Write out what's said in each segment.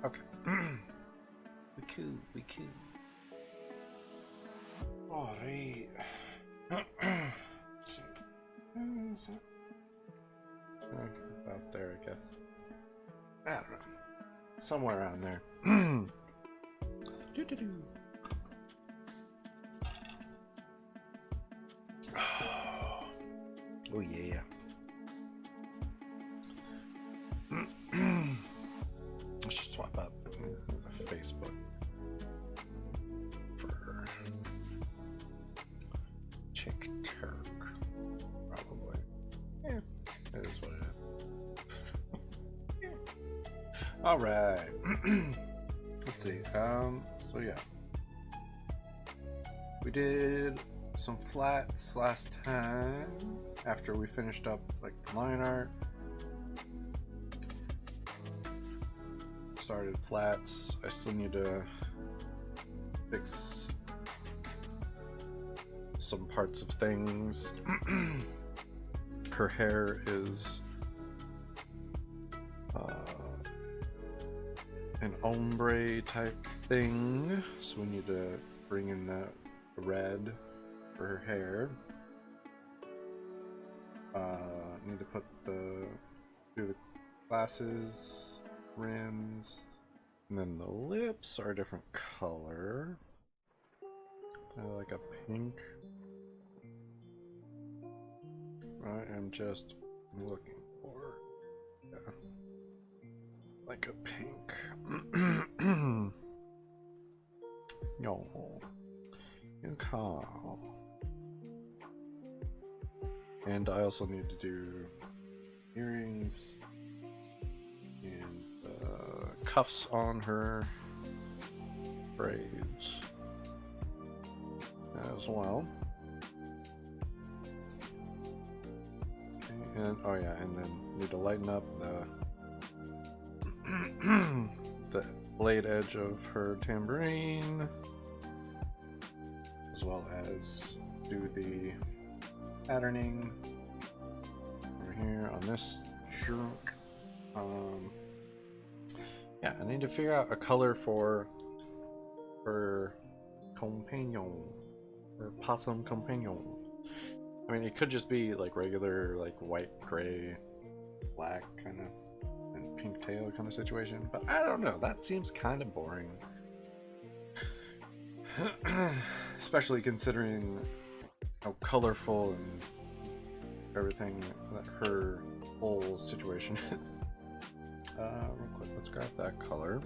Okay. We cool. Alright. Let's see. About there, I guess. I don't know. Somewhere around there. Doo-doo-doo. Oh yeah. I should swap up the Facebook for Chick Turk. Probably. Yeah, it is what it is. Alright. Let's see. So yeah. We did some flats last time after we finished up like the line art. Started flats. I still need to fix some parts of things. Her hair is an ombre type thing, so we need to bring in the red for her hair. Need to do the glasses, rims, and then the lips are a different color. Like a pink. I am just looking for, yeah, like a pink. No, you can't. And I also need to do earrings and cuffs on her braids as well. Okay, and oh yeah, and then need to lighten up the blade edge of her tambourine, as well as do the patterning over here on this shrunk. Yeah, I need to figure out a color for companion, or possum companion. I mean, it could just be like regular, like white, gray, black kind of, and pink tail kind of situation, but I don't know. That seems kind of boring, especially considering how colorful and everything that her whole situation is. Real quick, let's grab that color.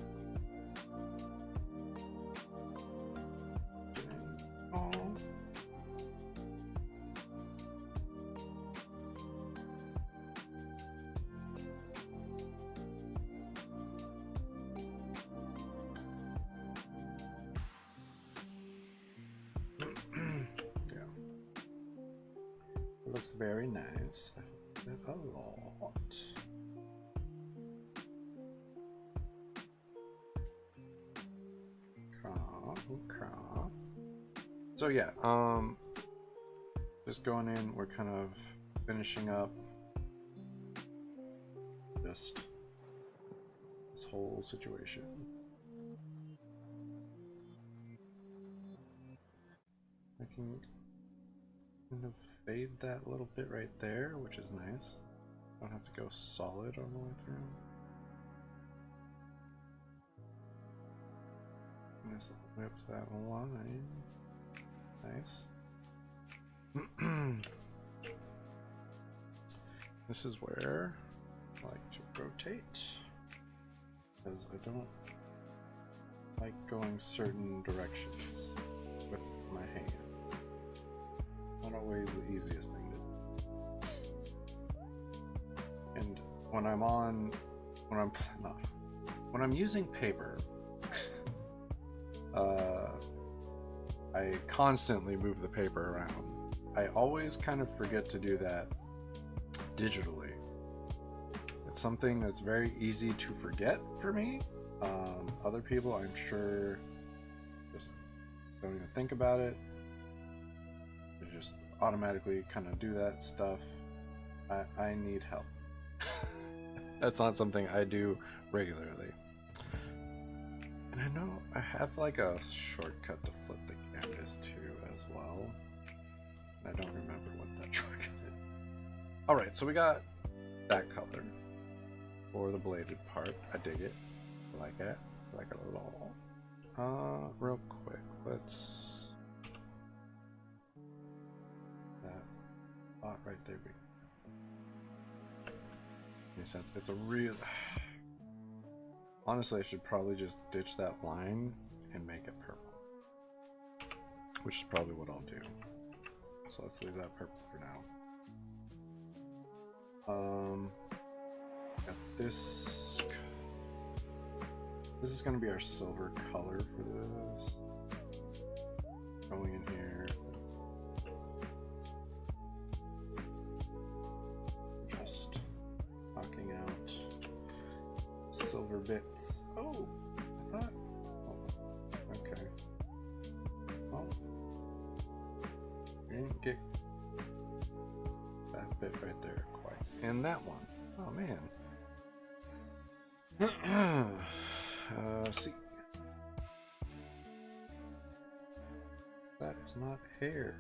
Oh. Yeah. It looks very nice. I like it a lot. So yeah, just going in, we're kind of finishing up just this whole situation. I can kind of fade that little bit right there, which is nice. Don't have to go solid all the way through. This whips that line. Nice. This is where I like to rotate, because I don't like going certain directions with my hand. Not always the easiest thing to do. And when I'm using paper, I constantly move the paper around. I always kind of forget to do that digitally. It's something that's very easy to forget for me. Other people, I'm sure, just don't even think about it. They just automatically kind of do that stuff. I need help. That's not something I do regularly. And I know I have like a shortcut to flip the canvas too as well. I don't remember what that shortcut is. Alright, so we got that color for the bladed part. I dig it. I like it. I like it a lot. Real quick, let's that spot right there. Makes sense. It's a real. Honestly, I should probably just ditch that line and make it purple, which is probably what I'll do. So let's leave that purple for now. Got this. This is going to be our silver color for this. Going in here. Just knocking out silver bits. Oh, I thought. Oh, okay. Well, we didn't get that bit right there quite. And that one. Oh man. See. That is not hair.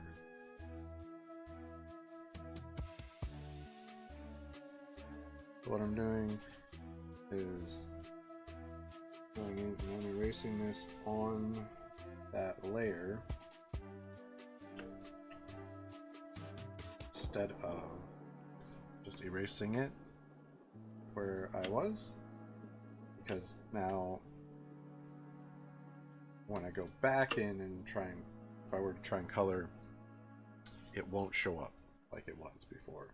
So what I'm doing is going in and I'm erasing this on that layer instead of just erasing it where I was, because now when I go back in and try and, if I were to try and color, it won't show up like it was before.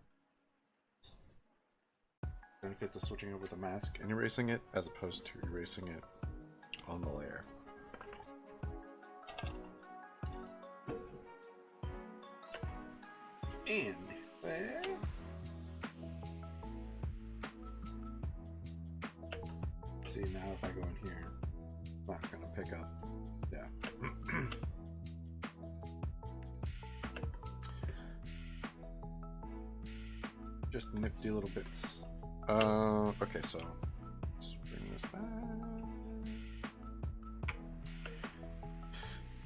Benefit to switching over the mask and erasing it as opposed to erasing it on the layer. And see, now if I go in here, it's not gonna pick up. Yeah. Just nifty little bits. Okay, so let's bring this back.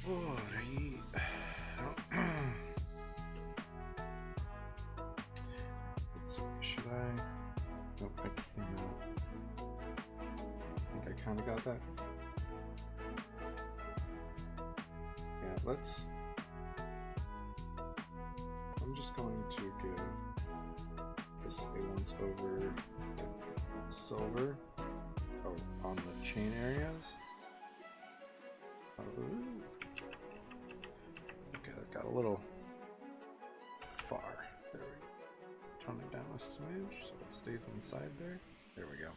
Oh, let's see, should I? Nope, I think I kind of got that. Yeah, let's. I'm just going to give this a once over silver on the chain areas. Okay, that got a little far. There we go. Tone it down a smidge so it stays inside there. There we go.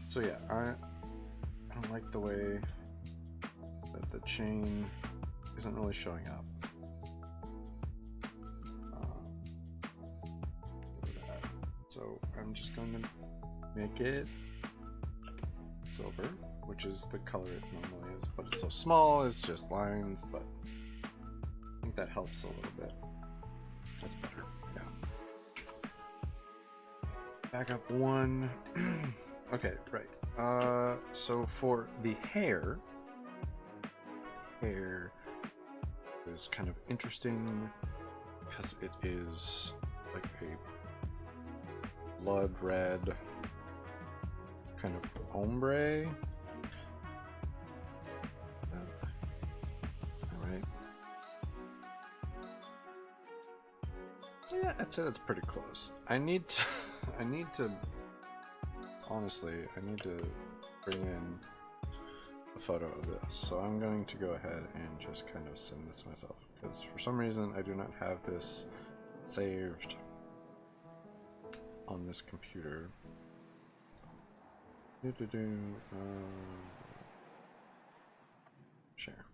So yeah, I don't like the way that the chain isn't really showing up. So I'm just going to make it silver, which is the color it normally is, but it's so small, it's just lines, but I think that helps a little bit. That's better, yeah. Back up one. Okay, right. So for the hair is kind of interesting because it is like a blood red kind of ombre. Alright. Yeah, I'd say that's pretty close. I need to honestly, I need to bring in a photo of this. So I'm going to go ahead and just kind of send this myself, because for some reason I do not have this saved on this computer. Share.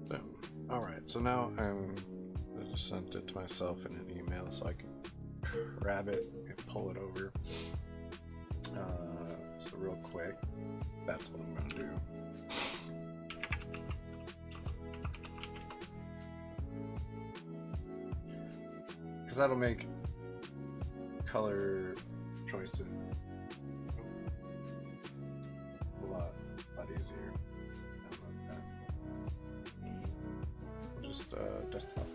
So, all right. So now I just sent it to myself in an email so I can grab it and pull it over. real quick. That's what I'm gonna do. Because that'll make color choices a lot easier. We'll just desktop.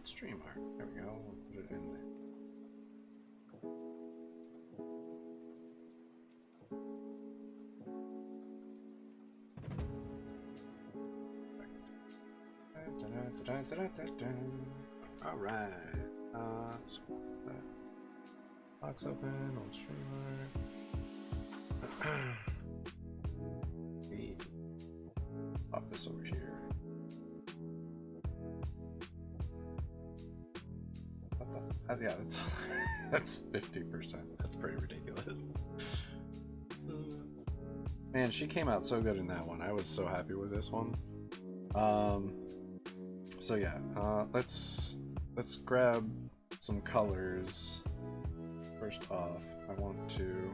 Stream art. There we go. We'll put it in there. All right. So that box open. Old stream art. Pop this over here. Yeah, that's 50%. That's pretty ridiculous. Man, she came out so good in that one. I was so happy with this one. So yeah, let's grab some colors. First off, I want to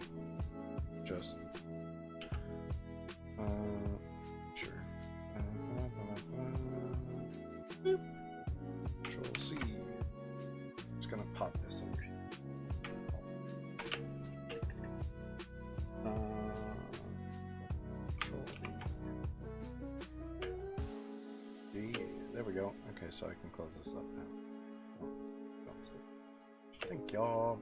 just sure. Control C. Gonna pop this over here. Control V. There we go. Okay, so I can close this up now. Oh, don't say. Thank y'all.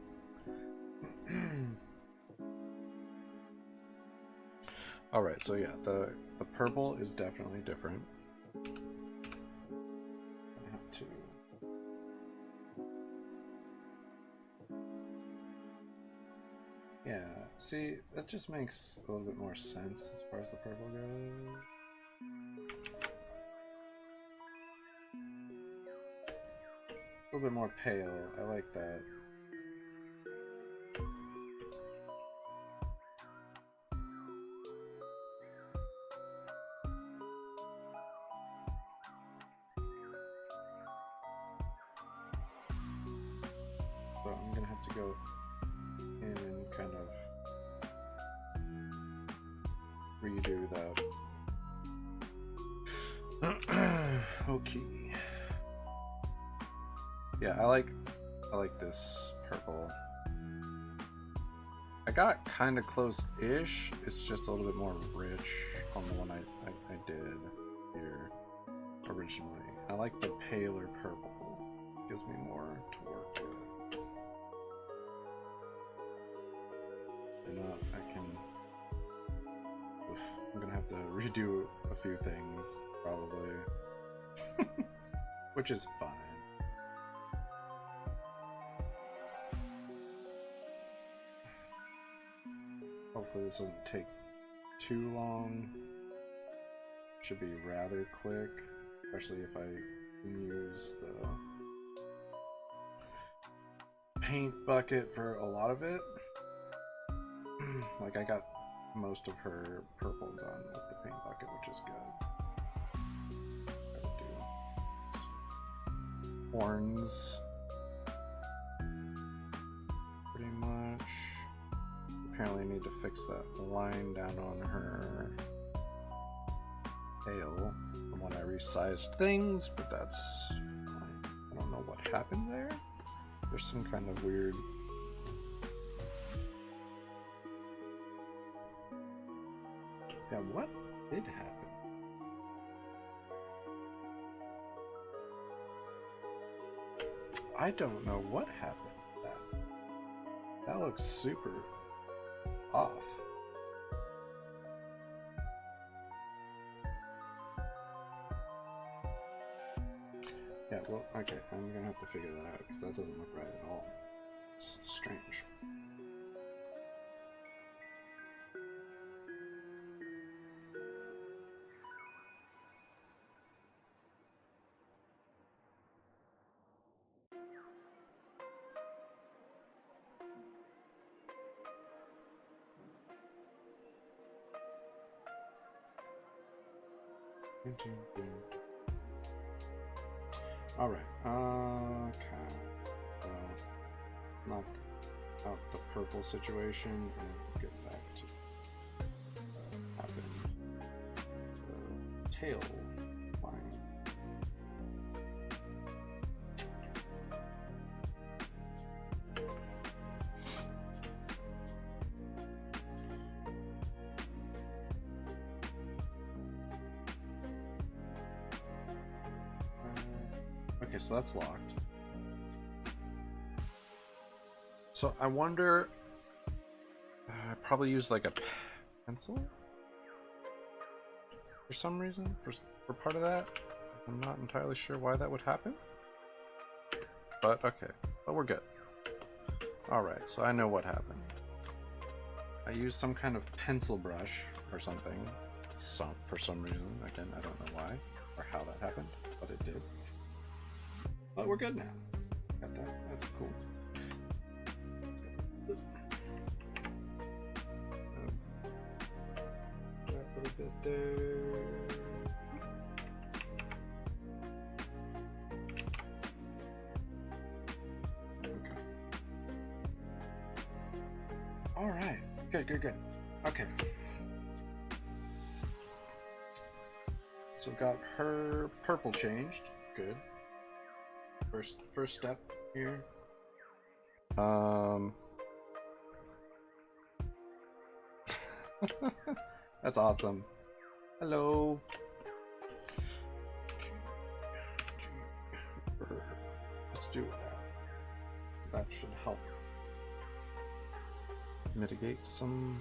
All right, so yeah, the purple is definitely different. I have to. Yeah, see, that just makes a little bit more sense as far as the purple goes. A little bit more pale, I like that. So I'm gonna have to go in and kind of redo that. Okay. Yeah, I like this purple. I got kind of close-ish. It's just a little bit more rich on the one I did here originally. I like the paler purple. Gives me more to work with. I can. I'm gonna have to redo a few things, probably, which is fine. Hopefully, this doesn't take too long. Should be rather quick, especially if I use the paint bucket for a lot of it. Like, I got most of her purple done with the paint bucket, which is good. Gotta do horns pretty much. Apparently, I need to fix that line down on her tail from when I resized things, but that's fine. I don't know what happened there. There's some kind of weird. Yeah, what did happen? I don't know what happened to that. That looks super off. Yeah, well, okay, I'm gonna have to figure that out because that doesn't look right at all. It's strange. All right. Okay. Well, not. out the purple situation and get back to what happened. The tail line. Okay, so that's locked. So I wonder, I probably use like a pencil for some reason, for part of that. I'm not entirely sure why that would happen, but okay, but we're good. Alright, so I know what happened. I used some kind of pencil brush or something, for some reason. Again, I don't know why or how that happened, but it did. But we're good now. Got that, that's cool. A little bit there. Okay. All right. Good. Okay. So got her purple changed. Good. First step here. That's awesome. Hello. Let's do that. That should help mitigate some.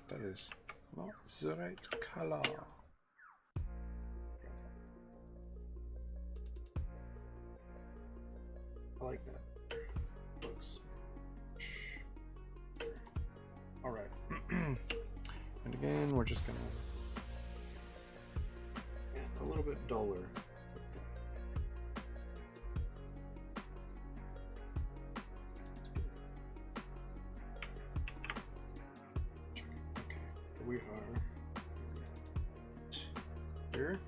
That is not the right color. I like that. Looks. All right. And again, we're just gonna get a little bit duller. Okay, we are here.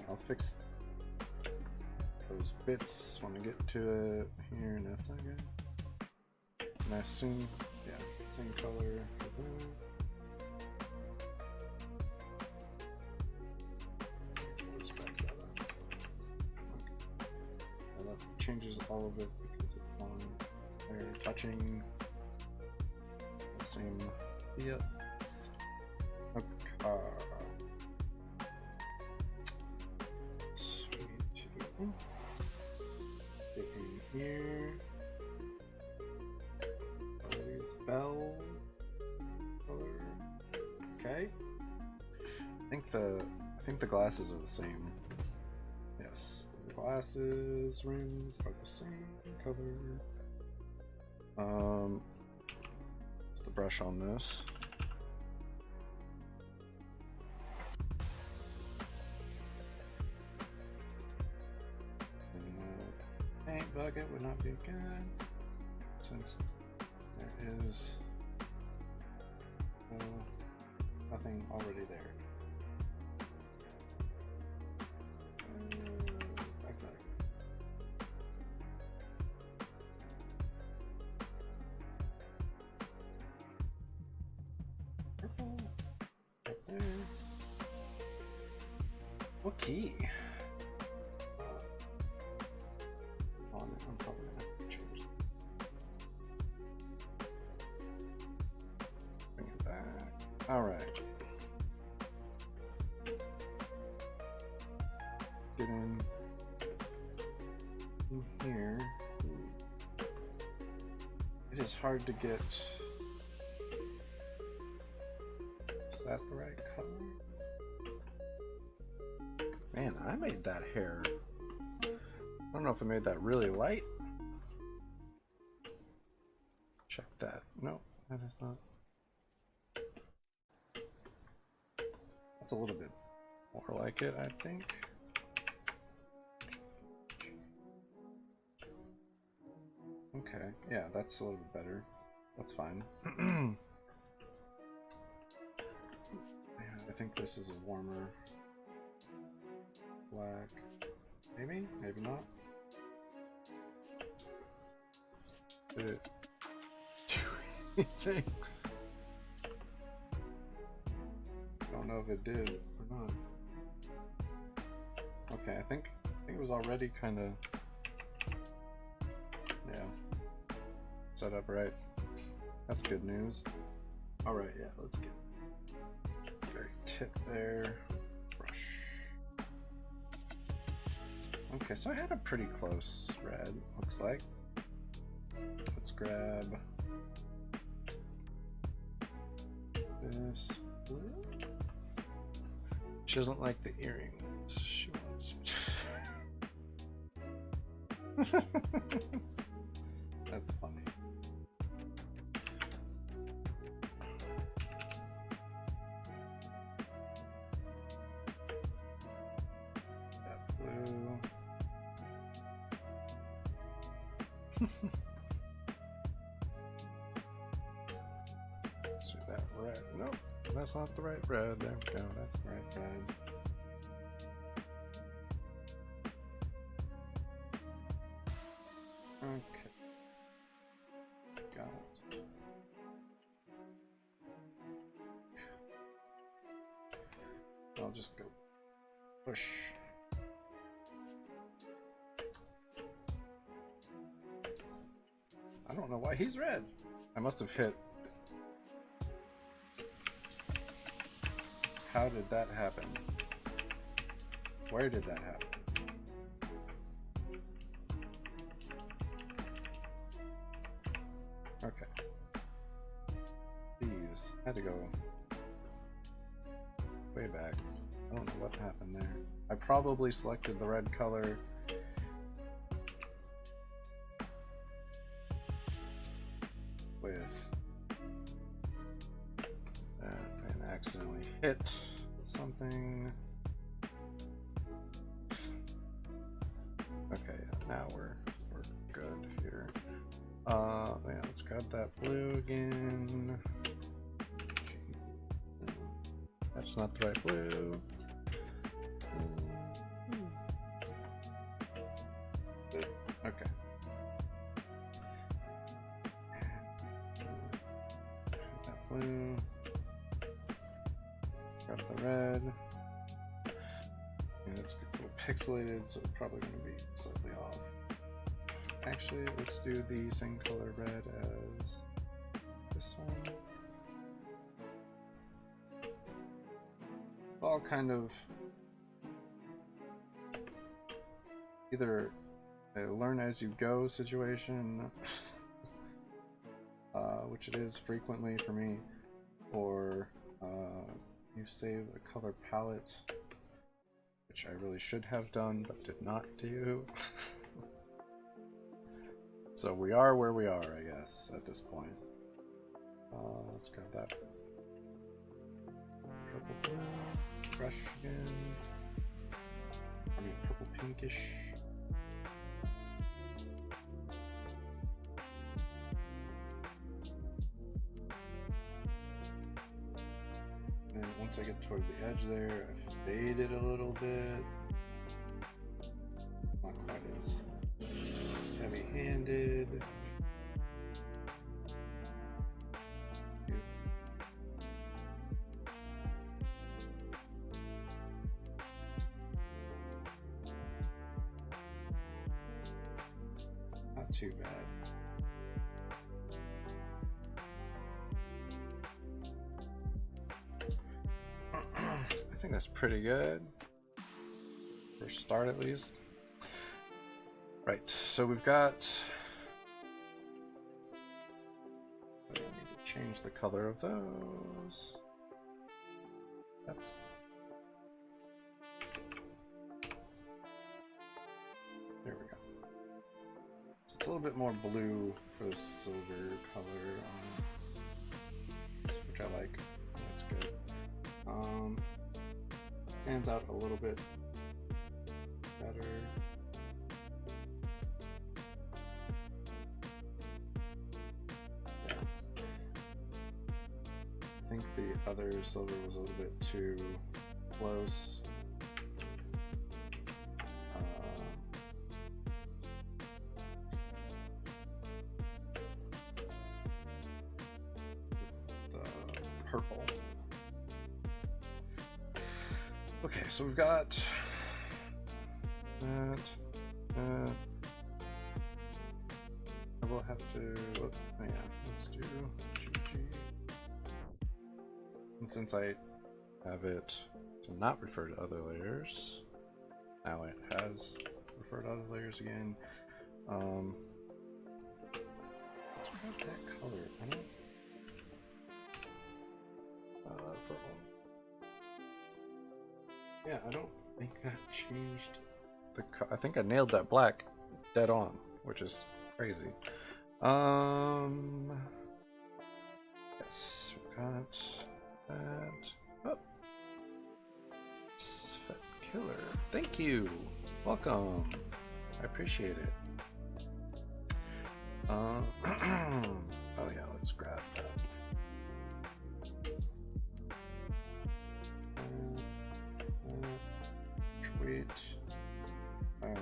I'll fix those bits when I get to it here in a second. And I assume, yeah, same color. Let's back that up. Okay. Well, that changes all of it because it's on there touching the same. Yep. Okay. Get in here. These bell color. Okay. I think the glasses are the same. Yes, the glasses rims are the same color. Just the brush on this. Paint bucket would not be good since there is nothing already there. Purple right there. Okay. I'm probably gonna have to change that. Bring it back. All right. Get in here. It is hard to get. Is that the right color? Man, I made that hair. I don't know if I made that really light. Check that. No, that is not. That's a little bit more like it, I think. Okay, yeah, that's a little bit better. That's fine. Yeah, I think this is a warmer. black. Maybe? Maybe not. Did it do anything? Don't know if it did or not. Okay, I think it was already kind of, yeah, set up right. That's good news. All right, yeah, let's get very tip there. Brush. Okay, so I had a pretty close red, looks like. Let's grab this blue. She doesn't like the earrings. She wants. That's funny. That blue. Let's do that red. Nope, that's not the right red. There we go. That's the right red. Okay. Got it. I'll just go push. I don't know why he's red. I must have hit. How did that happen? Where did that happen? Okay. These had to go way back. I don't know what happened there. I probably selected the red color with that and accidentally hit something. Okay, now we're good here. Yeah, let's grab that blue again. That's not the right blue. Okay. That blue. Grab the red. Yeah, it's a little pixelated, so it's probably going to be slightly off. Actually, let's do the same color red as this one. All kind of either a learn as you go situation, which it is frequently for me, or you save a color palette, which I really should have done but did not do. So we are where we are, I guess, at this point. Let's grab that purple blue, brush again. I mean, purple pinkish. And once I get toward the edge there, I fade it a little bit. Not quite as heavy-handed. Not too bad. I think that's pretty good. For a start, at least. Right, so we've got. I need to change the color of those. That's. There we go. So it's a little bit more blue for the silver color, which I like. That's good. Stands out a little bit better. Yeah. I think the other silver was a little bit too close. purple. Okay, so we've got that. I will have to. Oh yeah, let's do GG. And since I have it to not refer to other layers, now it has referred to other layers again. What's about that color? I don't. Yeah, I don't think that changed the. I think I nailed that black dead on, which is crazy. Yes, we've got that. Oh, Svet Killer. Thank you. Welcome. I appreciate it. Oh yeah, let's grab that. Sweet. All right.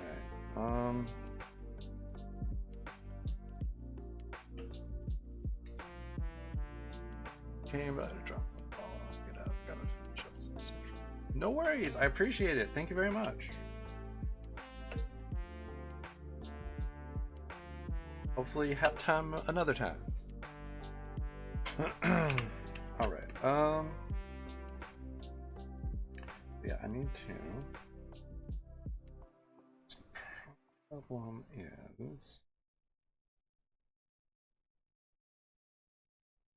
Came about to drop. Oh, get out. Gotta finish up some stuff. No worries. I appreciate it. Thank you very much. Hopefully you have time another time. All right. Yeah, I need to. The problem is,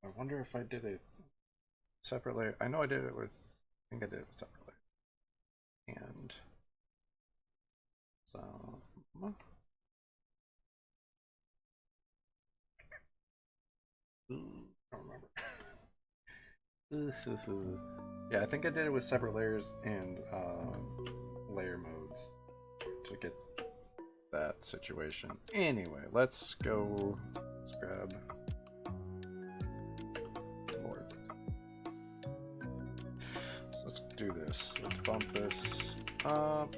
I wonder if I did a separate layer. I know I did it with. I think I did it with separate layer. And so. I don't remember. Yeah, I think I did it with separate layers and layer modes to get that situation. Anyway, let's go. Let's grab more. So let's do this. Let's bump this up.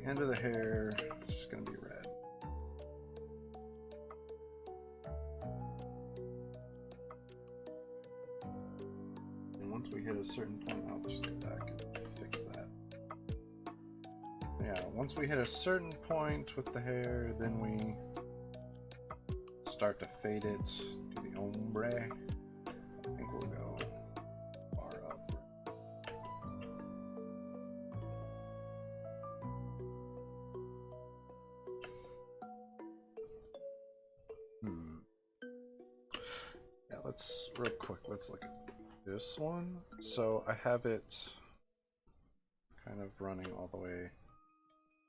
End of the hair is just going to be red. And once we hit a certain point, I'll just go back and fix that. Yeah, once we hit a certain point with the hair, then we start to fade it to the ombre. I think we'll go far up. Let's real quick, let's look at this one. So I have it kind of running all the way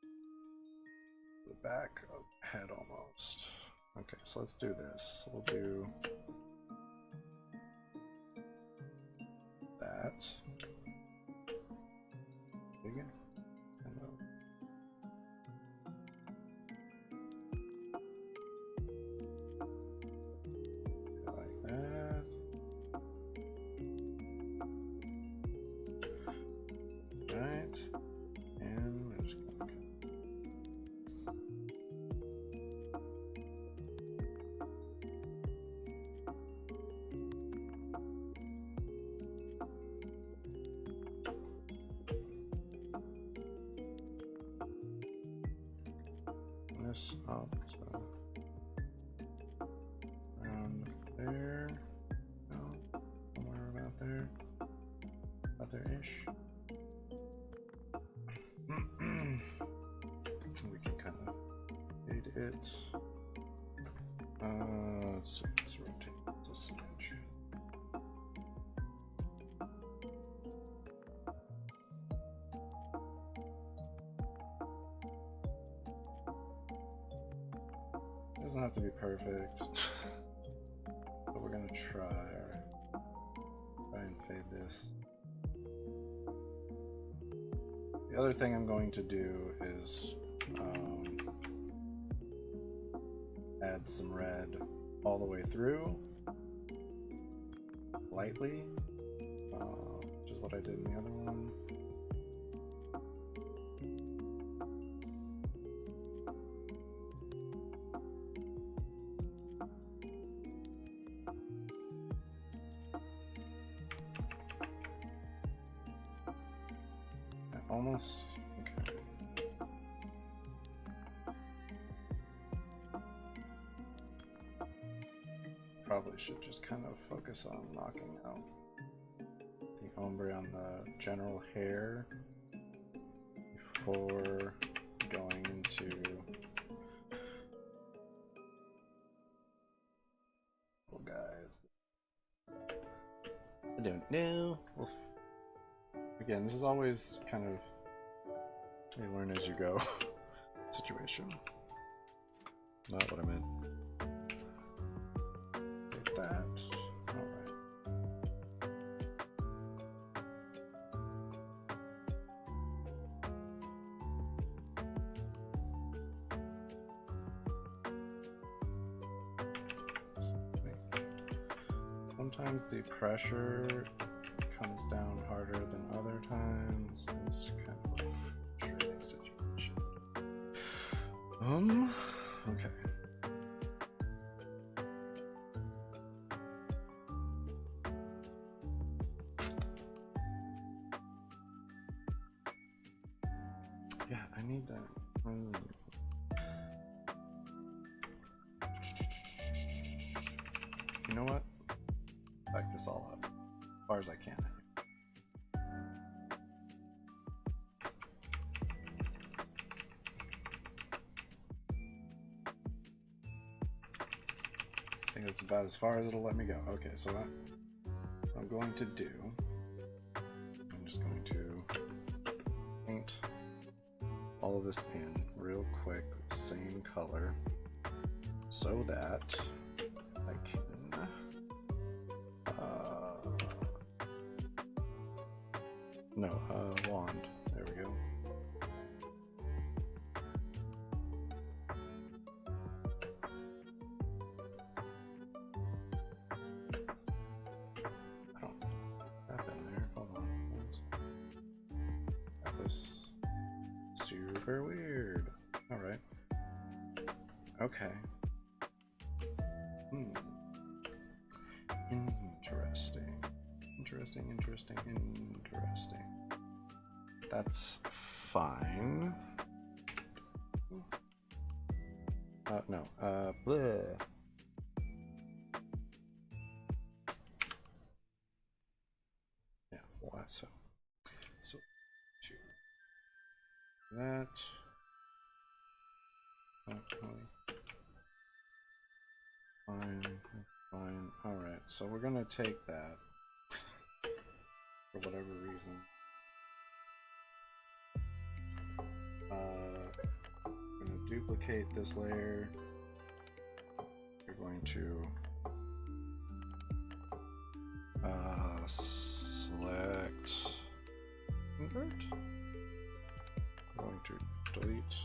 to the back of the head almost. Okay, so let's do this. We'll do that. Again. This up to around there, no, somewhere about there, there-ish. We can kind of fade it. Let's rotate this a smidge. doesn't have to be perfect, but we're gonna try. Try and fade this. The other thing I'm going to do is add some red all the way through, lightly, which is what I did in the other one. Almost. Okay. Probably should just kind of focus on knocking out the ombre on the general hair before going into guys. I don't know. Again, this is always kind of a learn as you go situation. Not what I meant. Like that. Alright. Sometimes the pressure comes down harder than other times. It's kind of a frustrating situation. Okay. Yeah, I need that. You know what? Back this all up as far as I can. I think that's about as far as it'll let me go. Okay, so what I'm going to do, I'm just going to paint all of this in real quick with the same color so that I can wand. There we go. I don't have that in there. Hold on. That was super weird. All right. Okay. Interesting. That's fine. No. Bleh. Yeah. What? So that. Fine. All right. So we're gonna take that for whatever reason. I'm going to duplicate this layer. You're going to select invert. I'm going to delete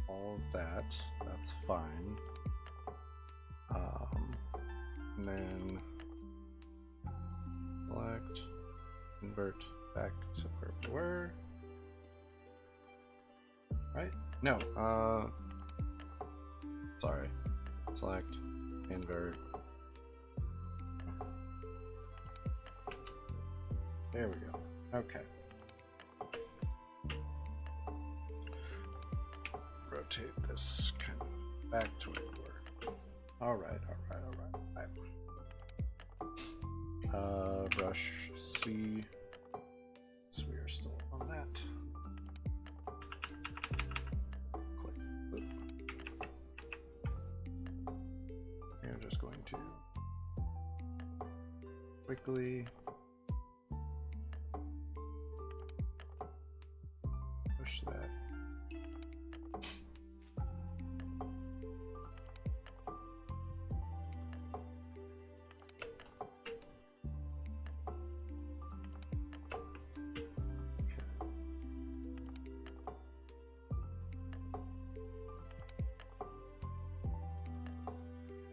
all of that. That's fine. And then select invert back to where we were. Right? No, sorry. Select, invert. There we go. Okay. Rotate this kind of back to where we were. All right. Brush C. So we are still on that. We're just going to quickly push that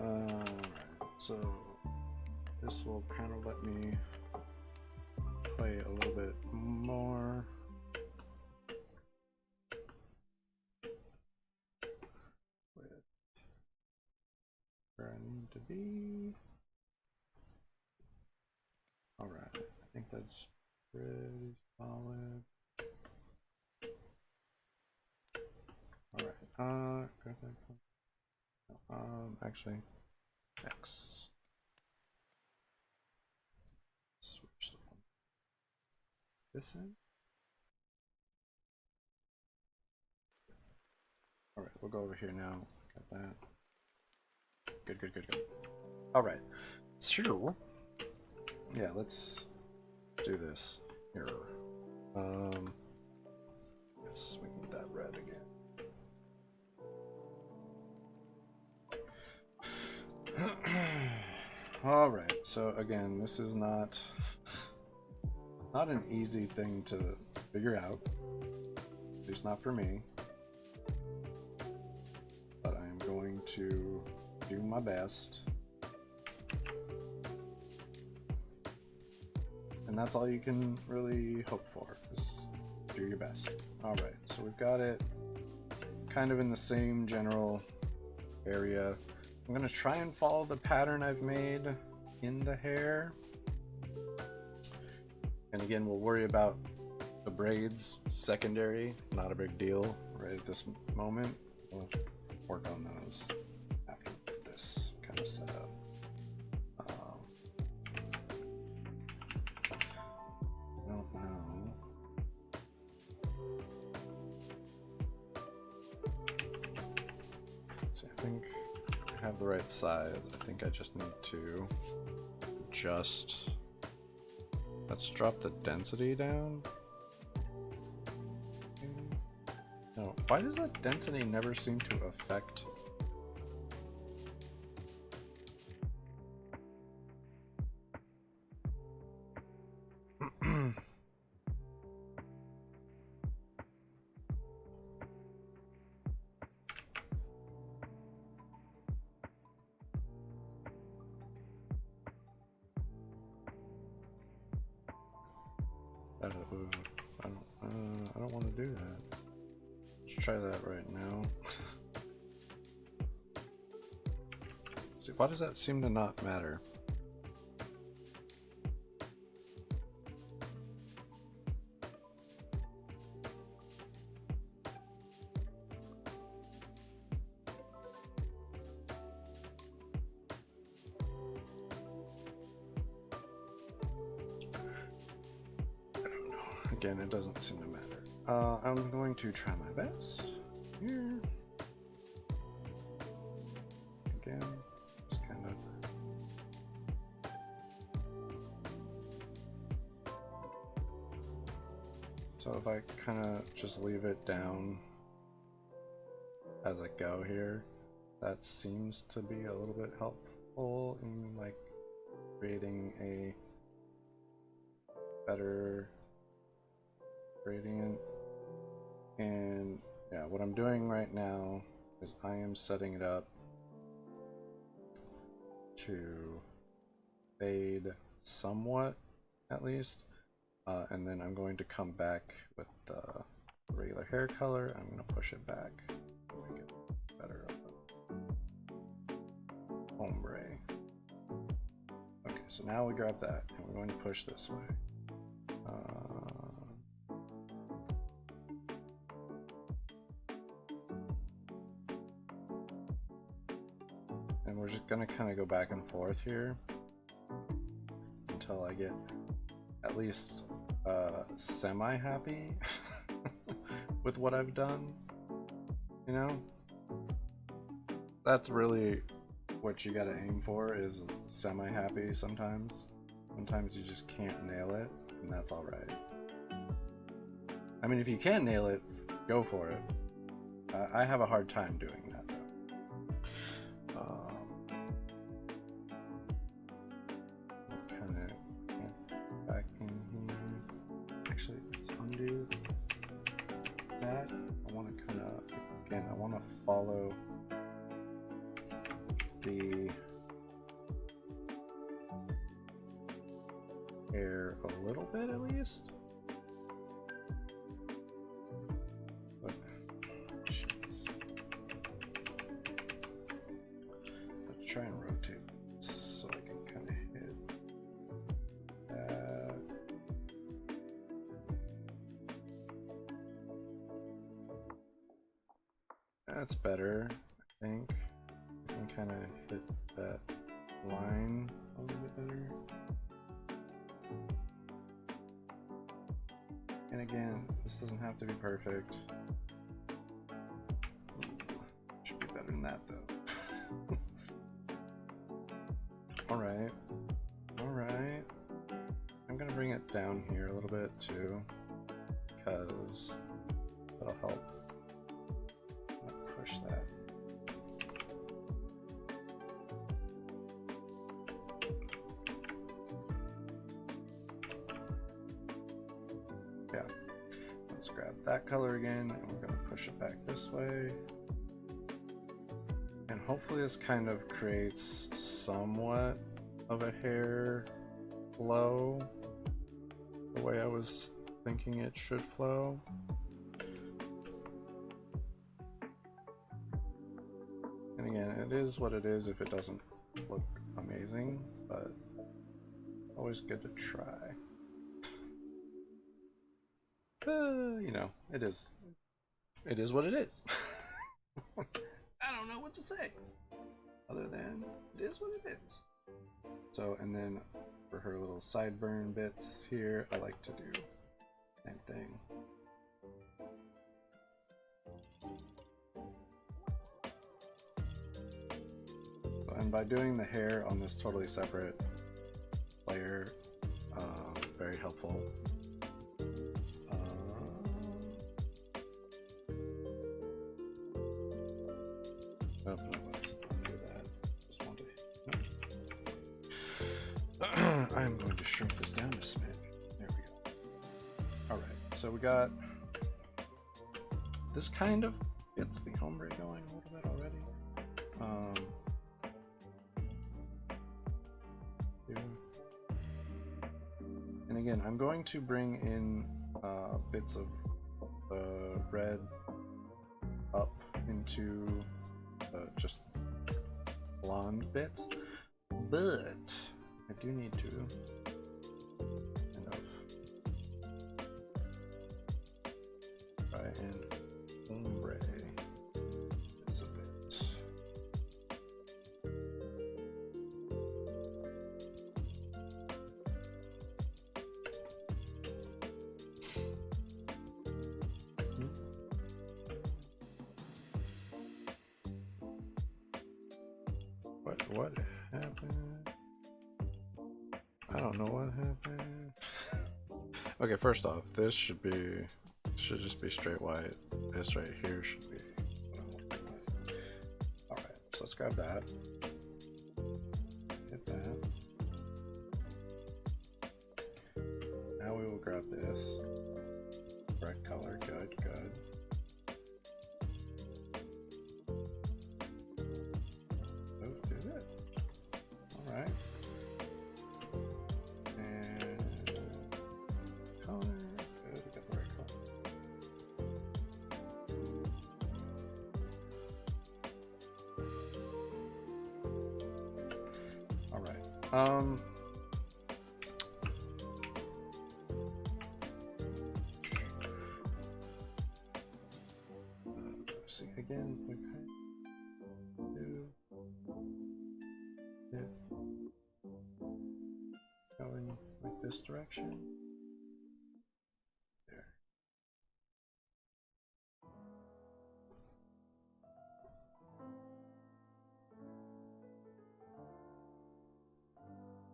Alright, so this will kind of let me play a little bit more. With where I need to be. Alright, I think that's pretty solid. Alright, actually, X. Switch this in. Alright, we'll go over here now. Got that. Good. Alright, sure. Yeah, let's do this here. Yes, we need that red again. All right, so again, this is not an easy thing to figure out, at least not for me, but I'm going to do my best, and that's all you can really hope for, is do your best. All right, so we've got it kind of in the same general area. I'm gonna try and follow the pattern I've made in the hair. And again, we'll worry about the braids secondary, not a big deal right at this moment. We'll work on those after this kind of setup. I don't know. So I think I have the right size. I think I just need to adjust. Let's drop the density down. No, why does that density never seem to affect? I don't want to do that. Let's try that right now. See, why does that seem to not matter? Again, it doesn't seem to matter. I'm going to try my best here. Again, just kind of. So if I kind of just leave it down as I go here, that seems to be a little bit helpful in like creating a better gradient. And yeah, what I'm doing right now is I am setting it up to fade somewhat at least, and then I'm going to come back with the regular hair color. I'm going to push it back to make it better of a ombre. Okay, so now we grab that and we're going to push this way. And we're just gonna kind of go back and forth here until I get at least semi-happy with what I've done. You know? That's really what you gotta aim for, is semi-happy sometimes. Sometimes you just can't nail it, and that's alright. I mean, if you can nail it, go for it. I have a hard time doing that, though. Kind of back in here. Actually, let's undo that. I want to kind of, again, I want to follow the hair a little bit at least. But, let's try and rotate so I can kind of hit that. That's better, I think. I can kind of hit that line a little bit better. And again, this doesn't have to be perfect. Should be better than that though. Alright. Alright. I'm gonna bring it down here a little bit too, because that'll help push that. Yeah, let's grab that color again, and we're going to push it back this way. And hopefully this kind of creates somewhat of a hair flow, the way I was thinking it should flow. And again, it is what it is if it doesn't look amazing, but always good to try. You know, it is what it is. I don't know what to say other than it is what it is. So, and then for her little sideburn bits here, I like to do the same thing. And by doing the hair on this totally separate layer, very helpful. No, let's not do that. Just want to. No. I'm going to shrink this down a smidge. There we go. All right, so we got this kind of gets the ombre going a little bit already. And again, I'm going to bring in bits of red up into just blonde bits, but I do need to kind of try and ombre this a bit. What happened? I don't know what happened. Okay, first off, this should just be straight white. This right here should be what I'm working with. Alright, so let's grab that. Hit that. Now we will grab this. Correct color, good, good. Alright. And color. Good, we got the right color. Alright. Let's see again. Going like this direction. There.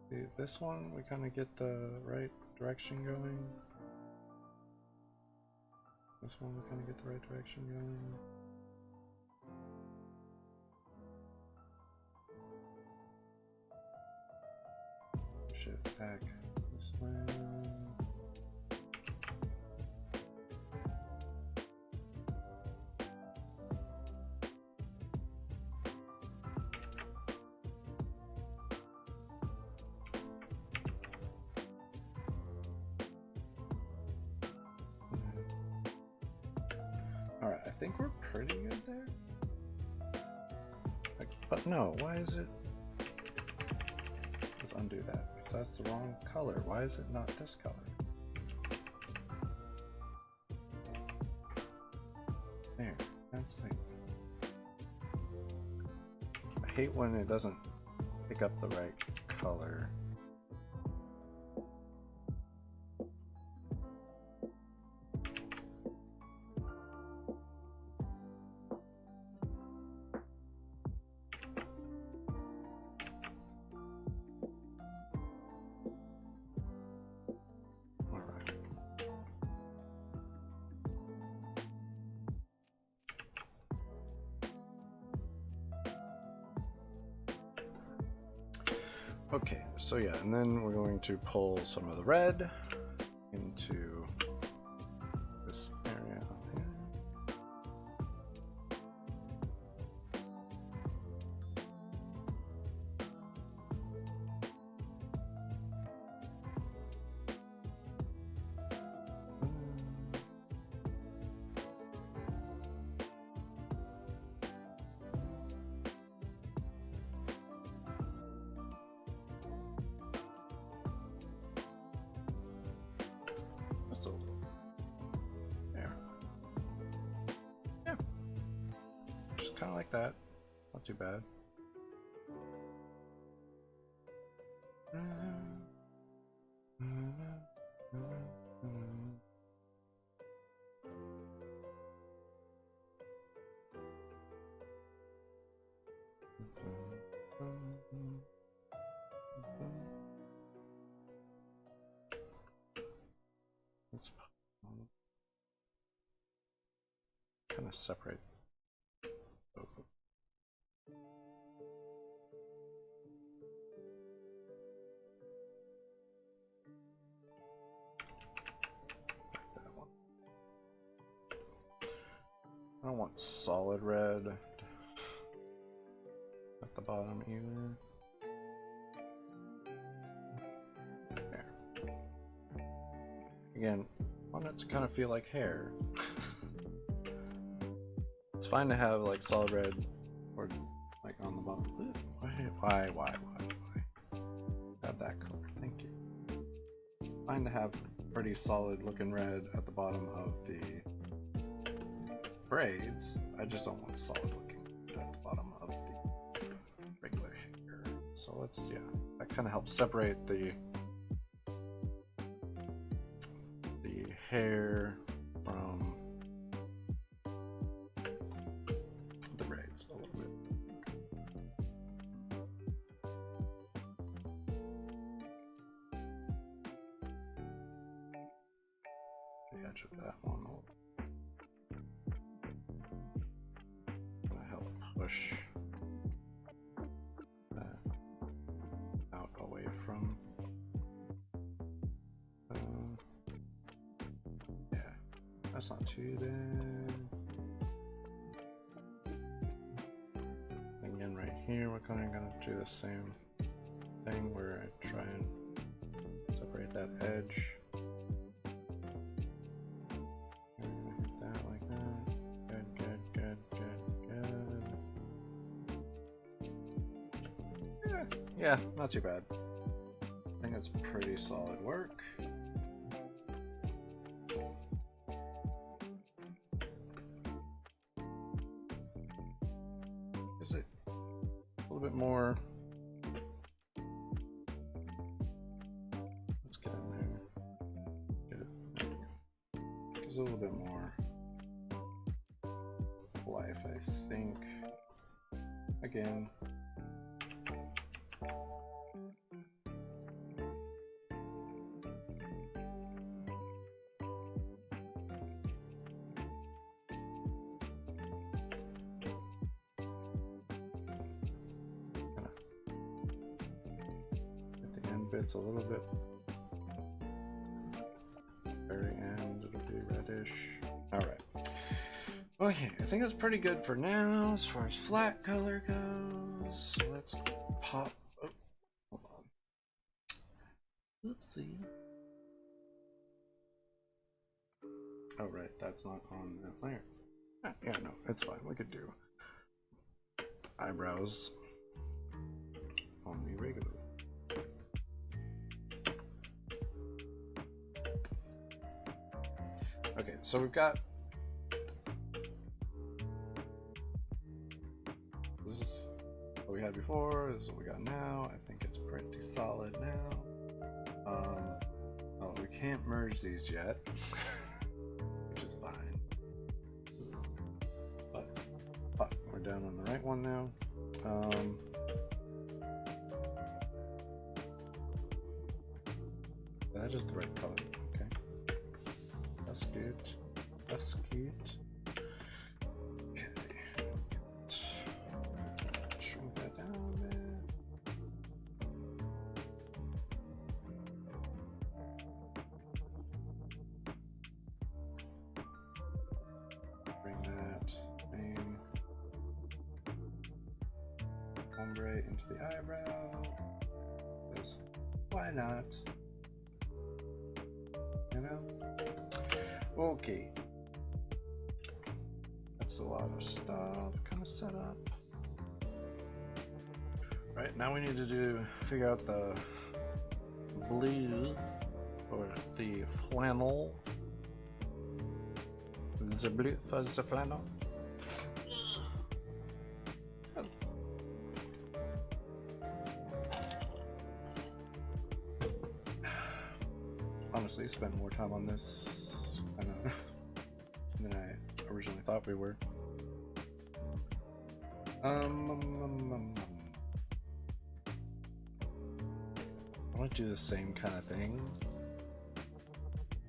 See, this one we kind of get the right direction going. This one we kind of get the right direction going. Shift back this way. think we're pretty good there. Like, but no, why is it? Let's undo that, because that's the wrong color. Why is it not this color? There, that's like... I hate when it doesn't pick up the right color. Okay, so yeah, and then we're going to pull some of the red into this area up here. Kind of like that, not too bad. Let's kind of separate. I don't want solid red at the bottom either. There. Again, I want it to kind of feel like hair. It's fine to have like solid red or like on the bottom. Why? Have that color. Thank you. Fine to have pretty solid looking red at the bottom of the braids. I just don't want solid looking at the bottom of the regular hair. So let's, yeah, that kind of helps separate the hair from the braids a little bit. The edge of that one will push that out away from yeah, that's not too bad. Again, right here we're kind of going to do the same thing where I try and separate that edge. Yeah, not too bad. I think it's pretty solid work. Is it a little bit more? Let's get in there. Get it. Gives a little bit more life, I think. Again. Bits a little bit. Very end, it'll be reddish. Alright. Okay, I think that's pretty good for now as far as flat color goes. So let's pop. Oh, hold on. Oopsie. Oh, right, that's not on that layer. Yeah, no, it's fine. We could do eyebrows on the regular. Okay, so we've got this is what we had before, this is what we got now. I think it's pretty solid now. Oh, we can't merge these yet, which is fine. But we're down on the right one now. That is the right color. Okay, that's good. That's good. Okay, shrink that down a bit. Bring that thing ombre into the eyebrow. Because why not? You know? Okay. That's a lot of stuff kind of set up. Right, now we need to figure out the blue or the flannel. The blue for the flannel. Honestly, spent more time on this than I originally thought we were. I want to do the same kind of thing.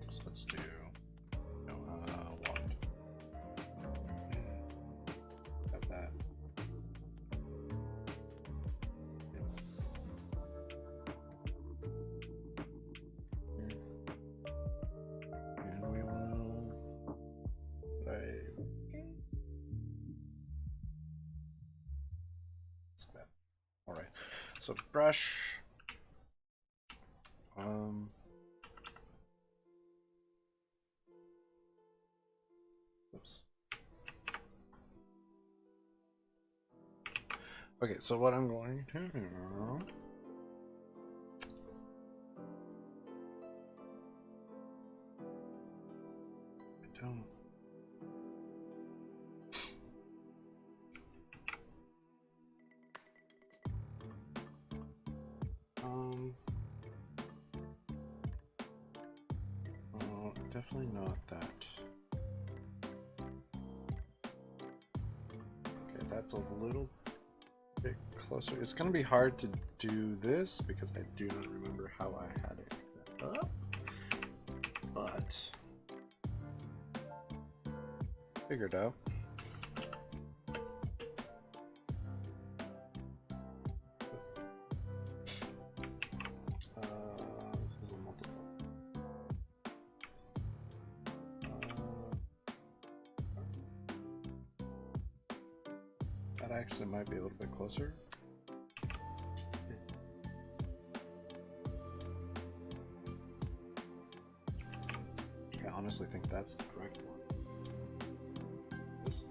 So let's do one. Got that. And we will all right. So brush. Oops. Okay, so what I'm going to do, I don't. Definitely not that. Okay, that's a little bit closer. It's gonna be hard to do this because I do not remember how I had it set up, but figured out. That actually might be a little bit closer. I honestly think that's the correct one. This.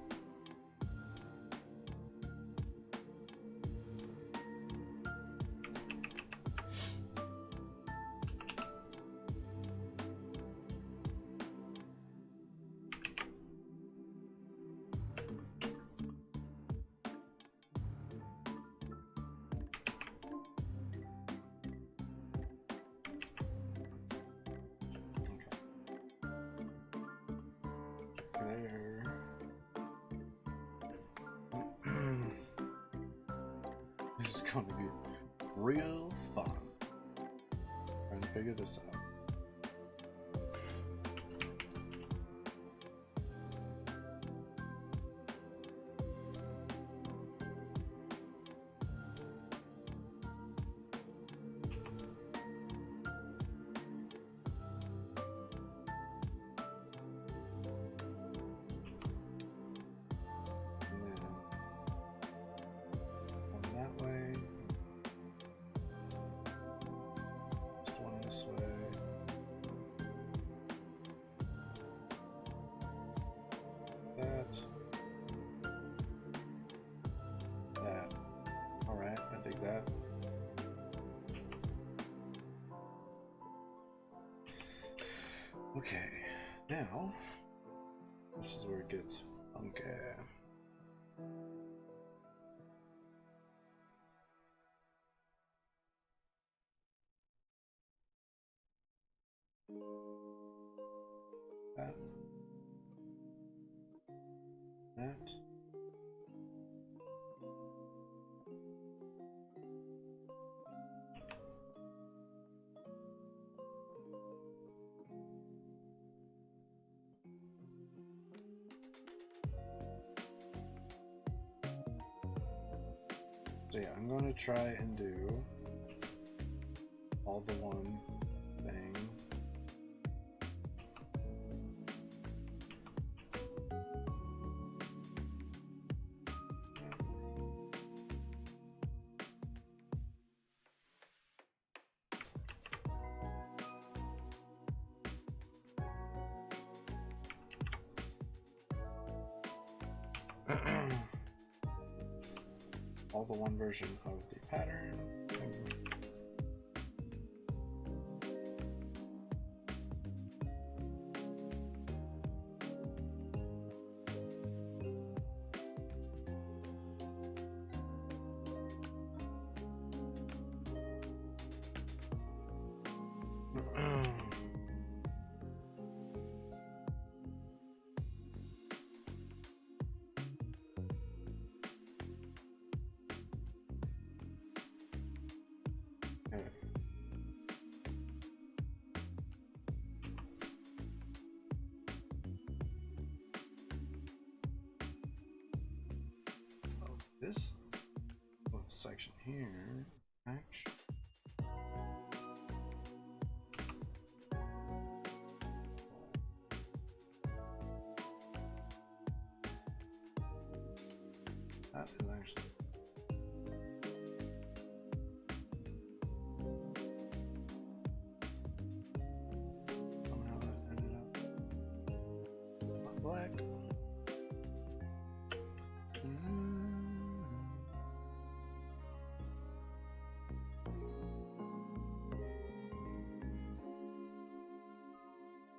There. This is going to be real fun. Trying to figure this out. That way, just one this way. that. Okay, now this is where it gets funky. That. So yeah, I'm going to try and do all the one thing. All the one version of the pattern. This little section here, actually. That is actually. Somehow that ended up black.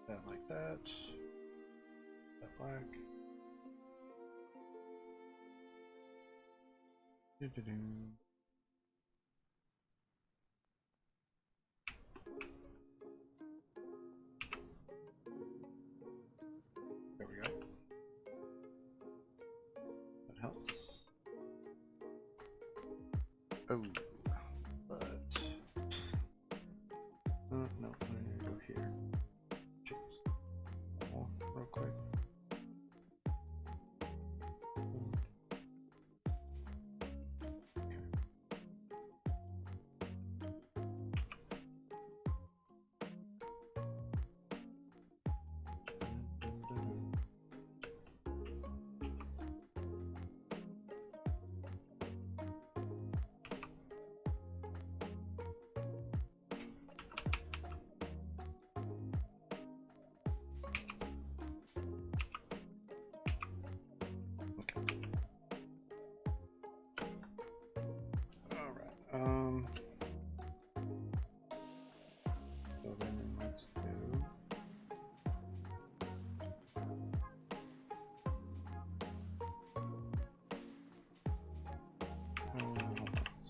That like that. That black. Do-do-do. There we go. That helps. Oh, but no, I'm gonna go here. Choose. Oh, real quick. So then let's do.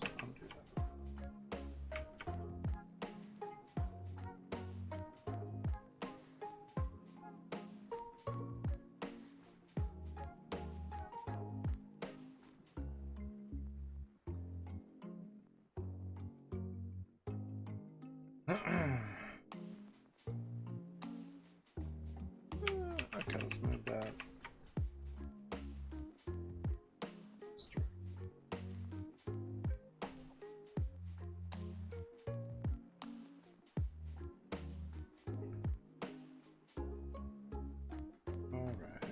So undo that. Okay, let's move that. Straight. All right.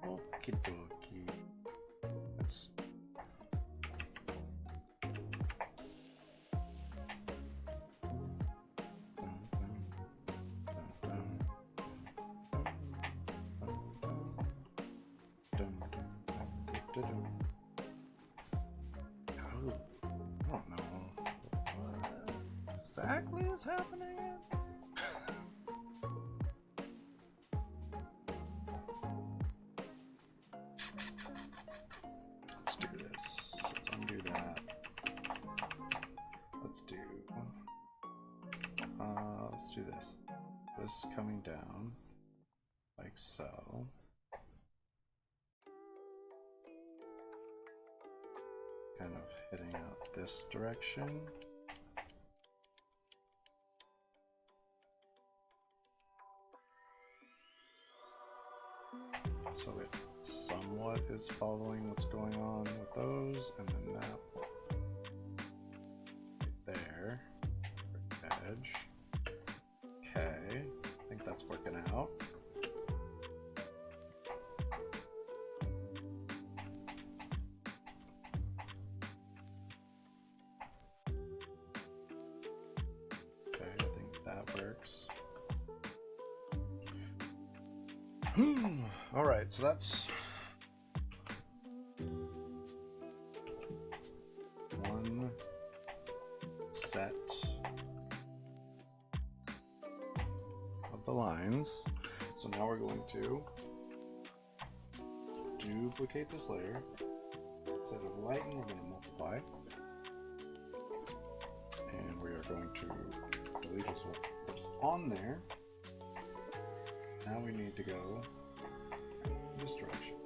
Okie dokie. Let's Oh, I don't know what exactly is happening. Let's do this. Let's undo that. Let's do this. This coming down like so. Kind of hitting out this direction. So it somewhat is following what's going on with those, and then that one right there, edge. Okay, I think that's working out. Okay, I think that works. All right, so that's one set of the lines. So now we're going to duplicate this layer. Instead of lighten, we're going to multiply. And we are going to delete what's on there. Now we need to go this direction.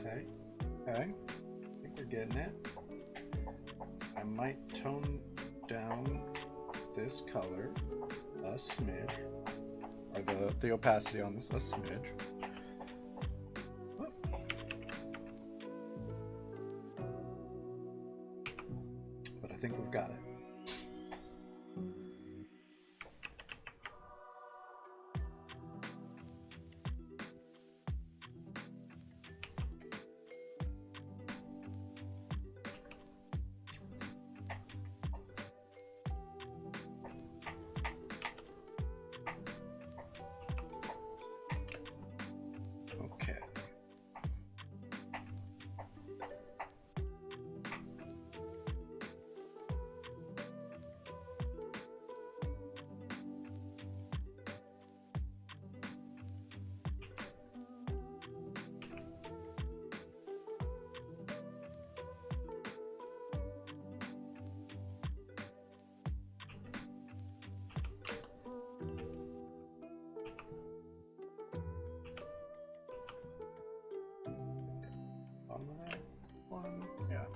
Okay, I think we're getting it. I might tone down this color a smidge, or the opacity on this a smidge. But I think we've got it. Yeah.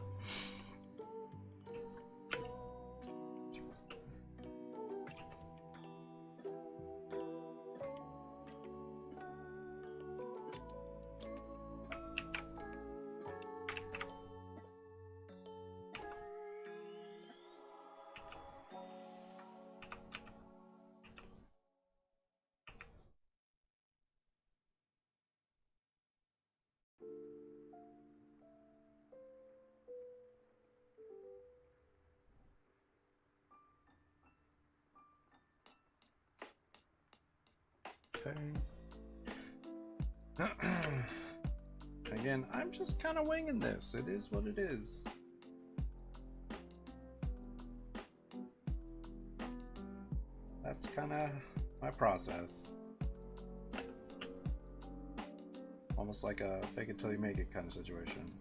Okay. Again, I'm just kind of winging this. It is what it is. That's kind of my process. Almost like a fake it till you make it kind of situation.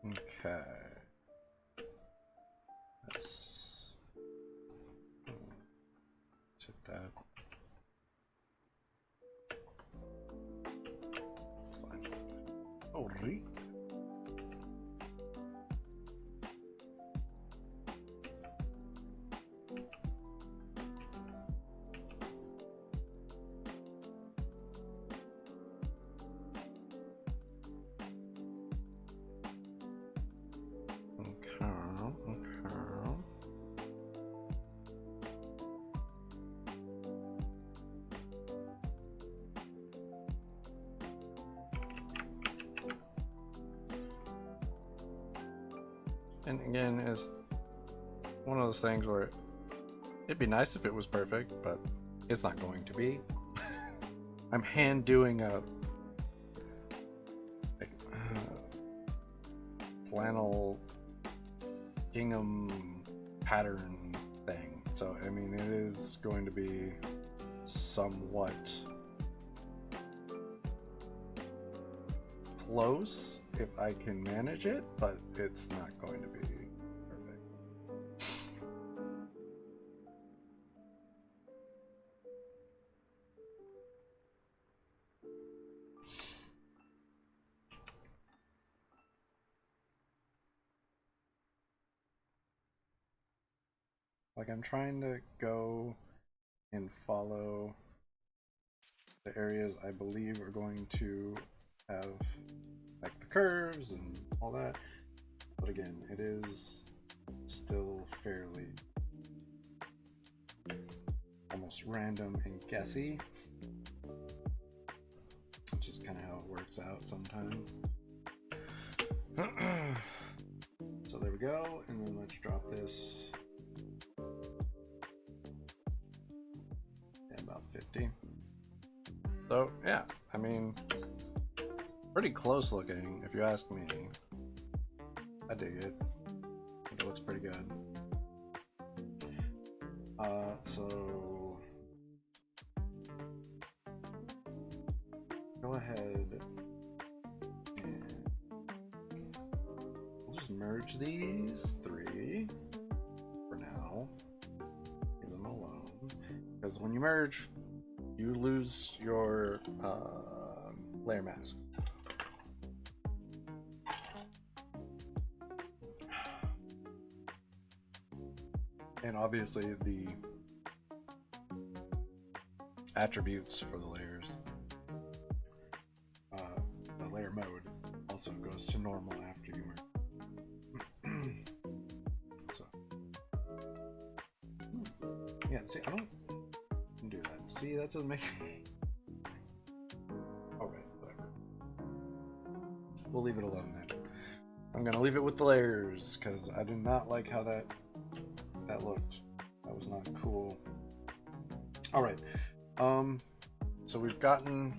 Okay. Let's hit that. That's fine. Oh, really? And again, it's one of those things where it'd be nice if it was perfect, but it's not going to be. I'm hand doing a flannel gingham pattern thing, so I mean it is going to be somewhat close if I can manage it, but it's not going to be perfect. Like, I'm trying to go and follow the areas I believe are going to have like the curves and all that, but again, it is still fairly almost random and guessy, which is kind of how it works out sometimes. So there we go, and then let's drop this at about 50. So yeah, I mean, pretty close looking, if you ask me. I dig it. I think it looks pretty good. So go ahead and we'll just merge these three for now. Leave them alone, because when you merge, you lose your layer mask. And obviously the attributes for the layers, the layer mode also goes to normal after you merge. So yeah, see, I don't do that. See, that doesn't make alright, whatever. We'll leave it alone then. I'm gonna leave it with the layers because I do not like how that looked. That was not cool. Alright. So we've gotten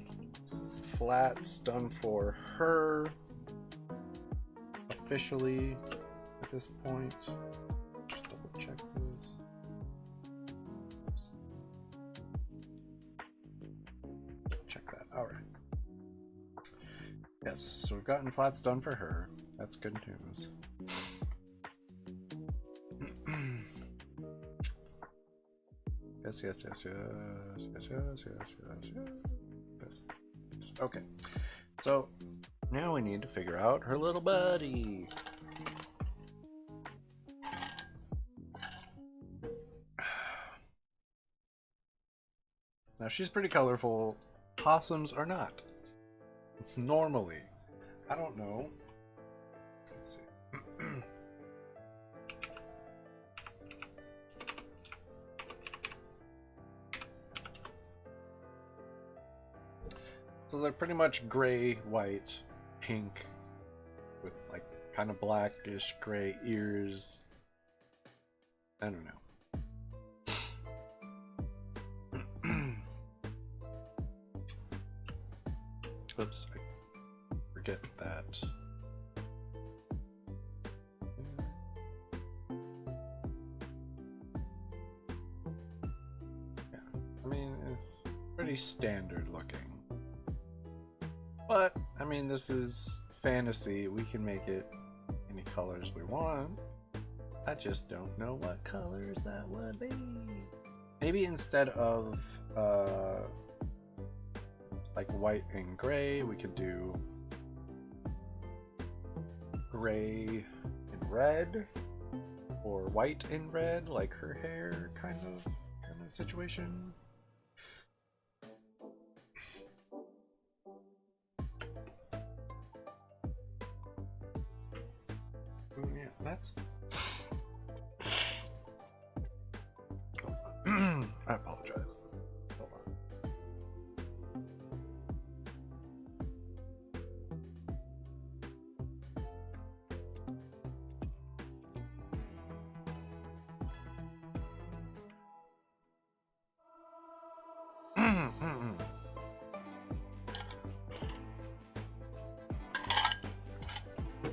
flats done for her officially at this point. Just double check this. Oops. Check that. Alright. Yes, so we've gotten flats done for her. That's good news. Yes. Okay, so now we need to figure out her little buddy. Now she's pretty colorful. Possums are not. Normally. I don't know. Let's see. So they're pretty much gray, white, pink, with like kind of blackish gray ears. I don't know. Oops, I forget that. Yeah, I mean, it's pretty standard looking. But, I mean, this is fantasy. We can make it colors we want. I just don't know what colors that would be. Maybe instead of like white and gray, we could do gray and red, or white and red, like her hair kind of situation. Yeah, that's. I apologize. Hold on.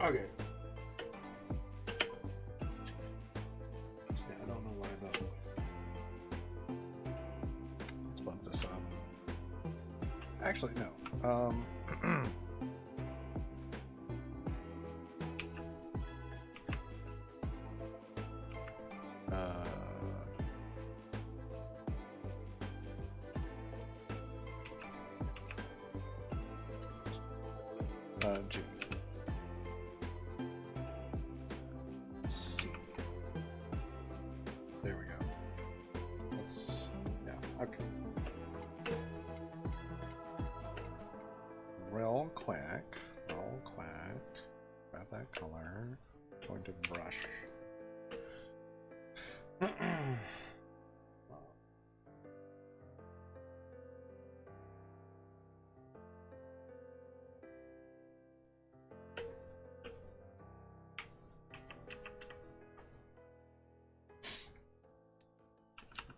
Okay. Yeah, I don't know why though. Let's bump this up. Actually, no. G. C. There we go. Let's, yeah, okay. Real quick. Grab that color. Going to brush.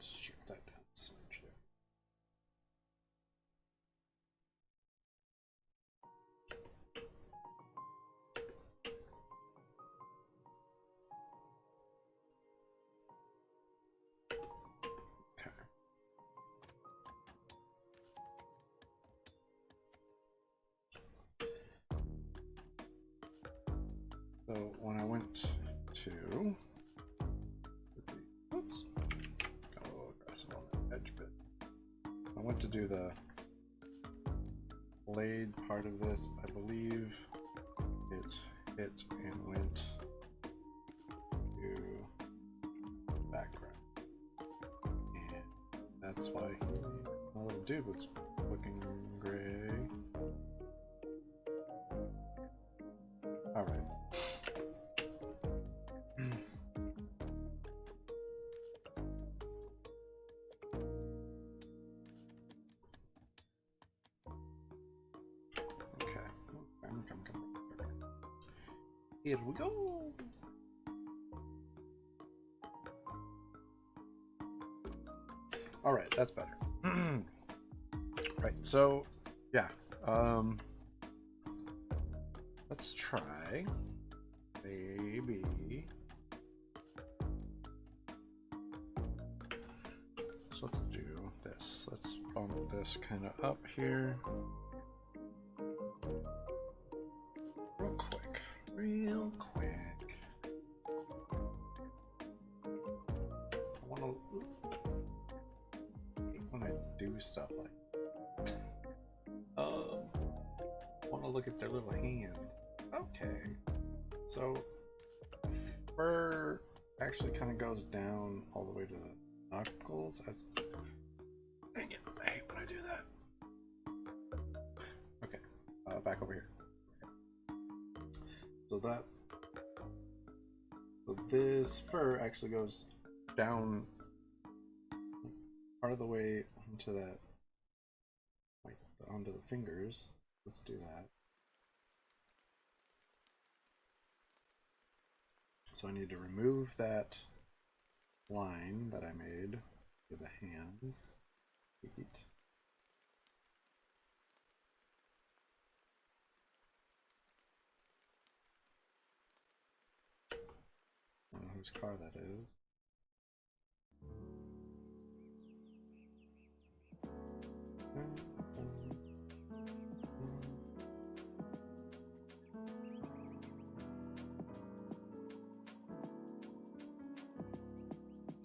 Shoot that down a smidge there. Okay. So when I went to, oops, got a little aggressive on the edge bit. I went to do the blade part of this. I believe it hit and went to the background, and that's why my little dude was looking gray. All right. Here we go. All right, that's better. Right, so yeah, let's try maybe. So let's do this. Let's bump this kind of up here. Real quick. I want to, when I do stuff like, I want to look at their little hands. Okay, so fur actually kind of goes down all the way to the knuckles. As, dang it, I hate when I do that. Okay, back over here. So this fur actually goes down part of the way onto that, like onto the fingers. Let's do that. So I need to remove that line that I made for the hands, feet. I don't know whose car that is.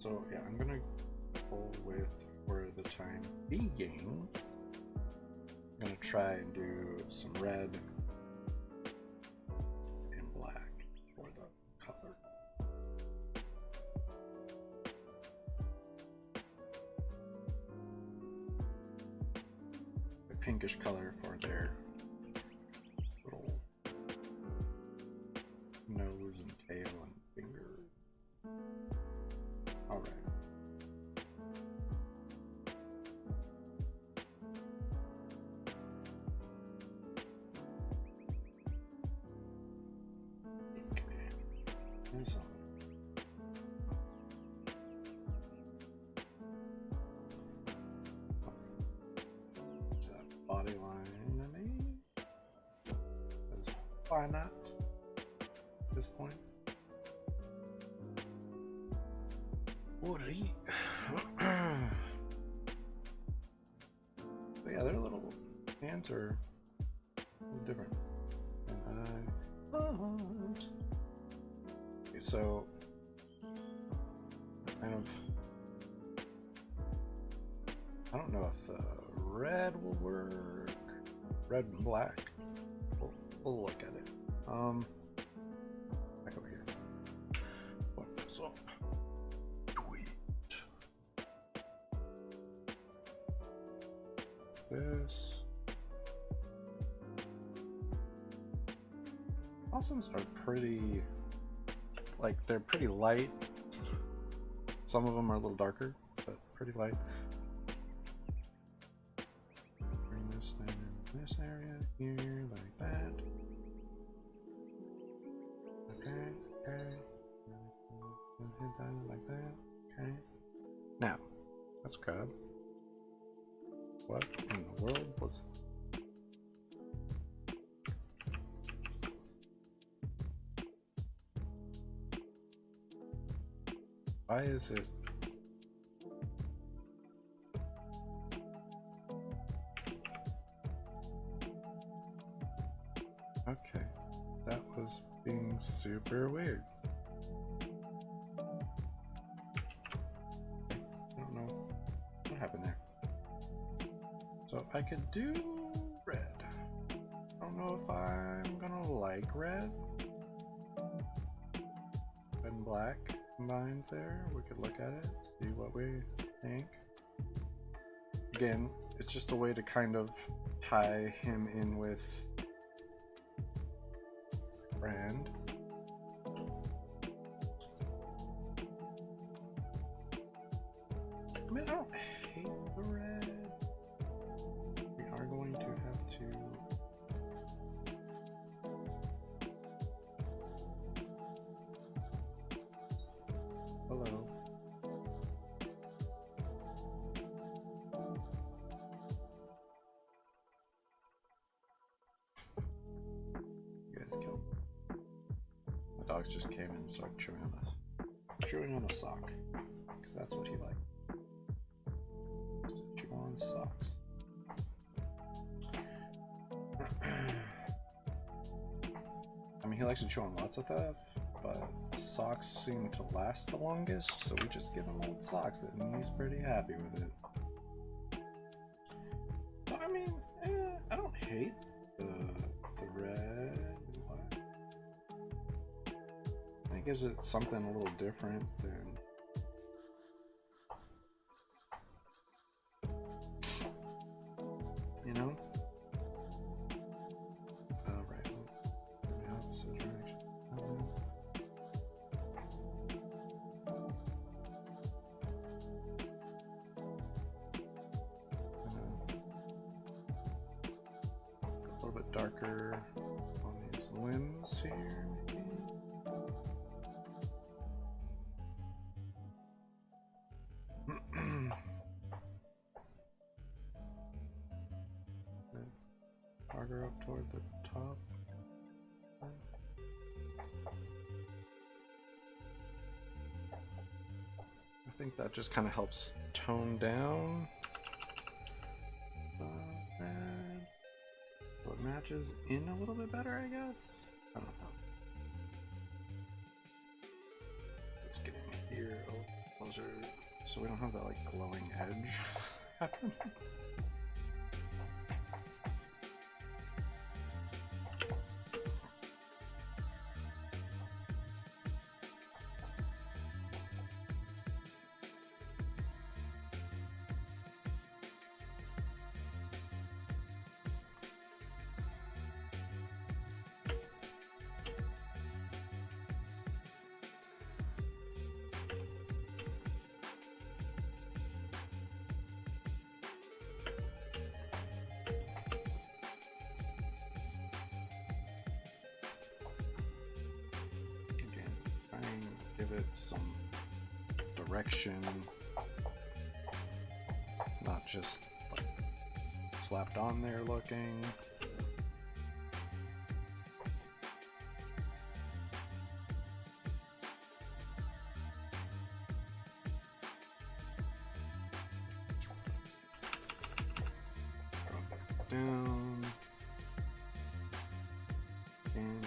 So yeah, I'm gonna go with, for the time being, I'm gonna try and do some red and black for the color. A pinkish color for their little nose and tail and fingers. All right. And so. Body line, I mean, why not at this point? Woody. But yeah, their little hands are a little different. Okay, so kind of, I don't know if red will work. Red and black. We'll look at it. Back over here. What's up? This. Blossoms are pretty, like, they're pretty light. Some of them are a little darker, but pretty light. Bring this down in this area here, like that. Okay, okay. Hit that like that. Okay. Now, let's grab. What in the world was? Why is it? Okay, that was being super weird. I don't know what happened there. So I could do red. I don't know if I'm gonna like red. Red and black combined there. We could look at it, see what we think. Again, it's just a way to kind of tie him in with brand. I mean, I don't hate the red. We are going to have to. Hello. You guys killed me. My dogs just came in and started chewing on a sock, because that's what he liked. Chew on socks. I mean, he likes to chew on lots of stuff, but socks seem to last the longest, so we just give him old socks, and he's pretty happy with it. So, I mean, I don't hate the red and black. It gives it something a little different than. You know? Right. The opposite direction. A little bit darker on these limbs here, maybe. Darker up toward the top. I think that just kind of helps tone down the red, so it matches in a little bit better, I guess. I don't know. Let's get in here. Oh, Those are so we don't have that like glowing edge. Give it some direction, not just like slapped on there looking. Drop it down and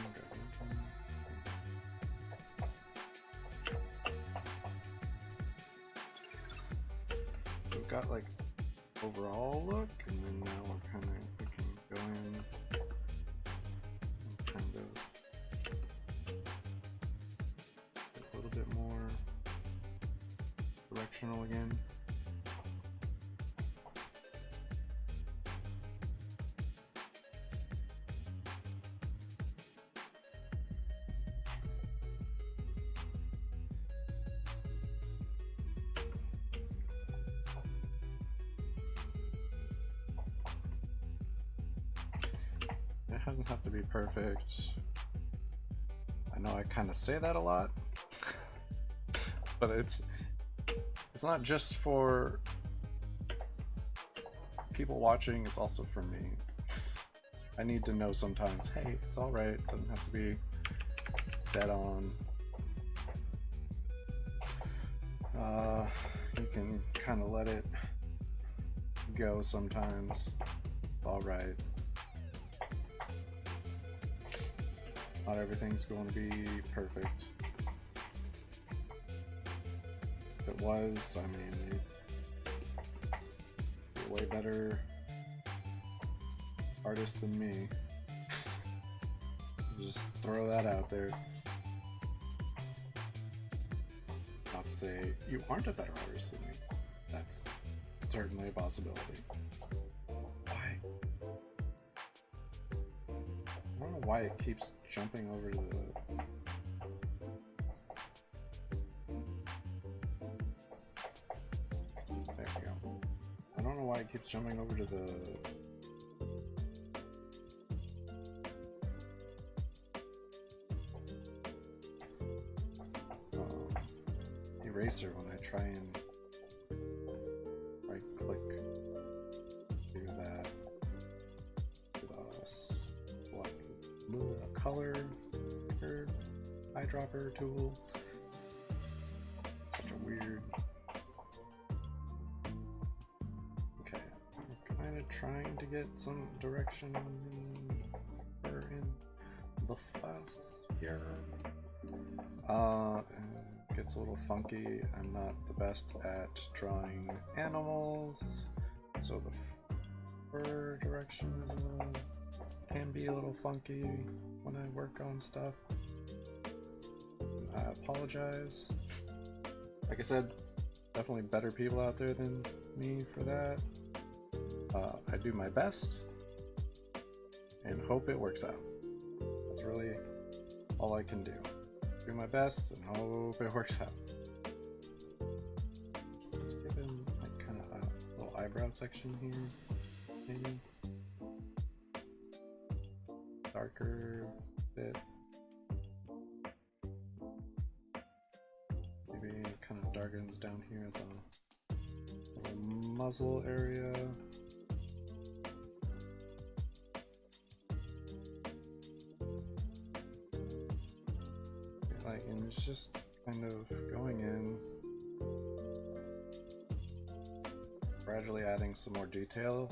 got like overall look, and then now we're kind of we can go in and kind of get a little bit more directional again. It doesn't have to be perfect. I know I kind of say that a lot, but it's not just for people watching, it's also for me. I need to know sometimes, hey, it's alright, it doesn't have to be dead on. You can kind of let it go sometimes. It's alright. Not everything's going to be perfect. If it was, I mean, you're a way better artist than me. Just throw that out there. Not to say you aren't a better artist than me. That's certainly a possibility. Why? I don't know why it keeps jumping over to the... There we go. I don't know why it keeps jumping over to the... eraser when I try and right click, do that, select move a color or eyedropper tool. Such a weird. Okay, I'm kind of trying to get some direction in the face here. Gets a little funky. I'm not the best at drawing animals, so the fur direction is can be a little funky when I work on stuff. I apologize. Like I said, definitely better people out there than me for that. I do my best and hope it works out. That's really all I can do. Do my best and hope it works out. Let's give him like kind of a little eyebrow section here, maybe darker bit. Maybe it kind of darkens down here at the little muzzle area. And it's just kind of going in, gradually adding some more detail,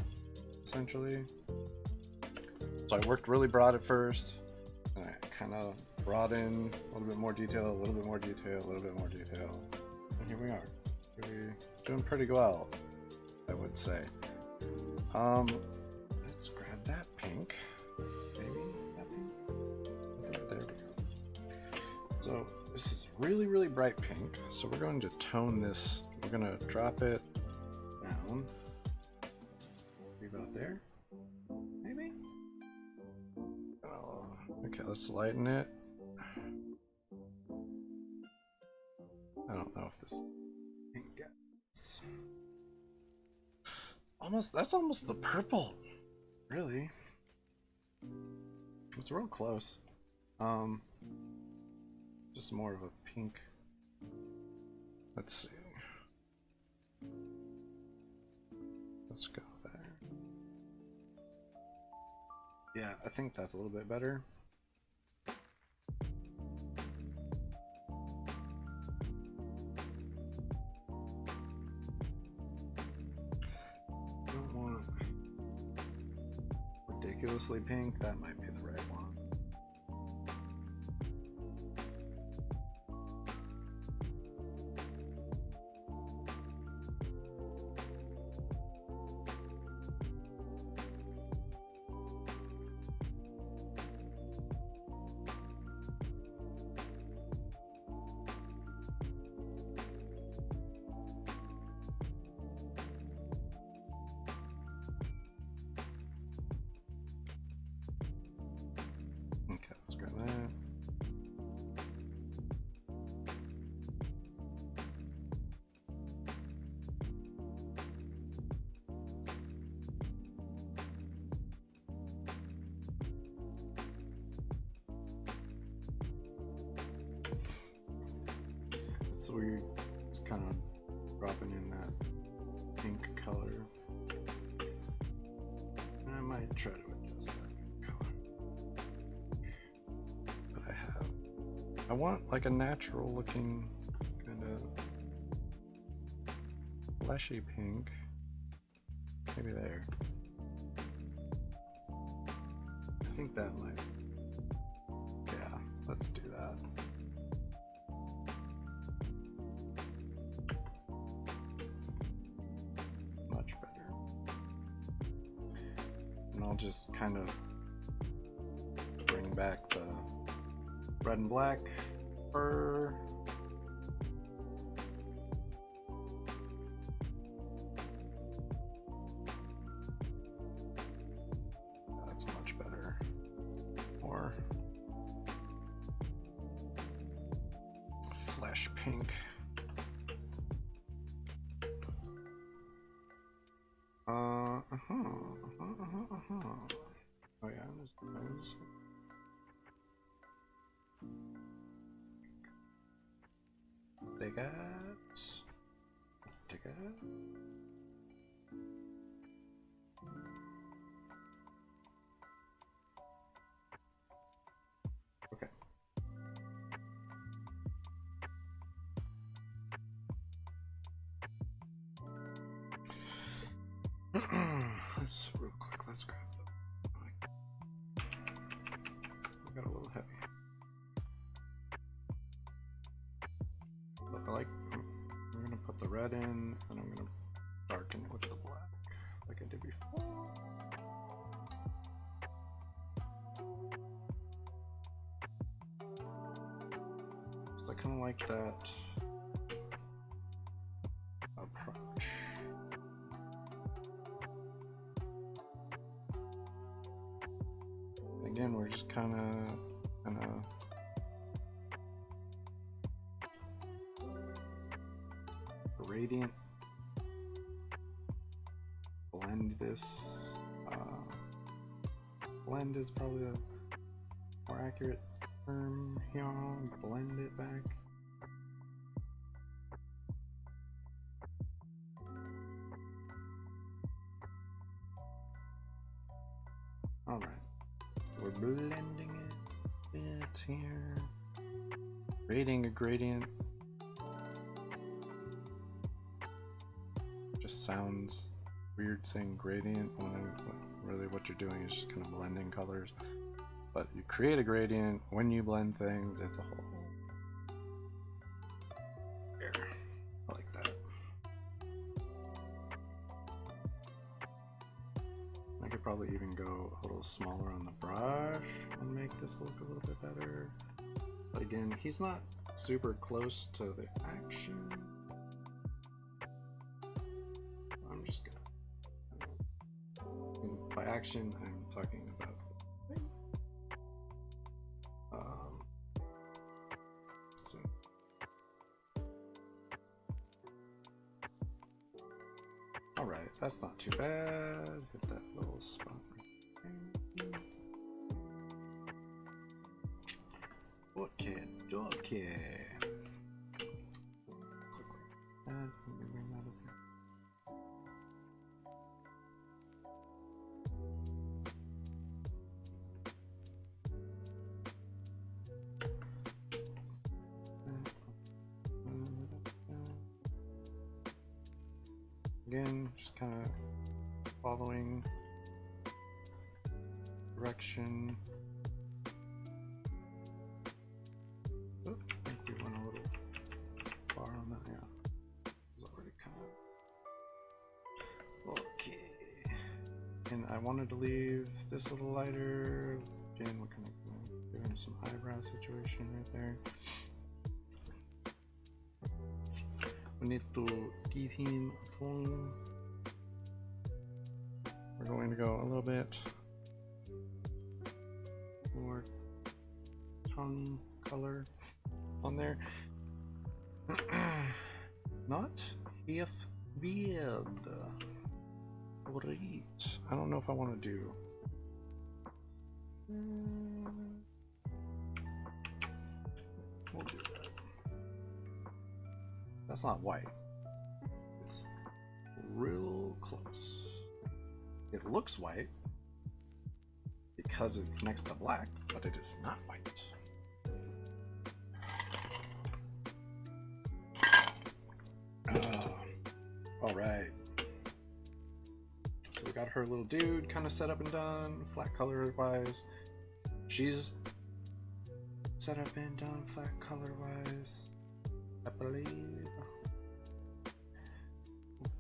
essentially. So I worked really broad at first, and I kind of brought in a little bit more detail, a little bit more detail, a little bit more detail. here we are. We're doing pretty well, I would say. Let's grab that pink. Maybe that pink. There we go. So this is really, really bright pink. So we're going to tone this. We're going to drop it down. Maybe about there. Maybe. Oh, okay, let's lighten it. I don't know if this pink gets almost. That's almost the purple. Really, it's real close. Just more of a pink. Let's see. Let's go there. Yeah, I think that's a little bit better. Don't want ridiculously pink. That might be the right one. Okay, let's grab that. So we're just kind of dropping in that pink color. And I might try to adjust that color. But I want like a natural looking kind of fleshy pink. Maybe there. I think that might. Yeah, let's do that. Much better. And I'll just kind of bring back the red and black fur. That's much better. More flesh pink. Oh yeah, there's dig it. Dig it. Okay. Let's real quick. Let's grab the. We got a little heavy. But I like. I'm gonna put the red in, and I'm gonna darken it with the black, like I did before. So I kind of like that approach. Again, we're just kind of gradient blend this. Blend is probably a more accurate term here. Blend it back. All right. We're blending it a bit here. Creating a gradient. Just sounds weird saying gradient when really what you're doing is just kind of blending colors. But you create a gradient when you blend things. It's a whole. Here. probably even go a little smaller on the brush and make this look a little bit better. But again, he's not super close to the action. I'm just gonna. By action, I'm talking about things. So. All right, that's not too bad. Hit that little spot right there. Okay, okay. Again, just kind of following direction. Oh, I think we went a little far on that. Yeah, it was already kind of okay. And I wanted to leave this a little lighter. Again, we're kind of doing some eyebrow situation right there. We need to give him a tone. We're going to go a little bit more tongue color on there. Not if weird. Great. I don't know if I want to do. We'll do that. That's not white. It's real close. It looks white because it's next to black, but it is not white. All right. So we got her little dude kind of set up and done, flat color wise. She's set up and done, flat color wise. I believe.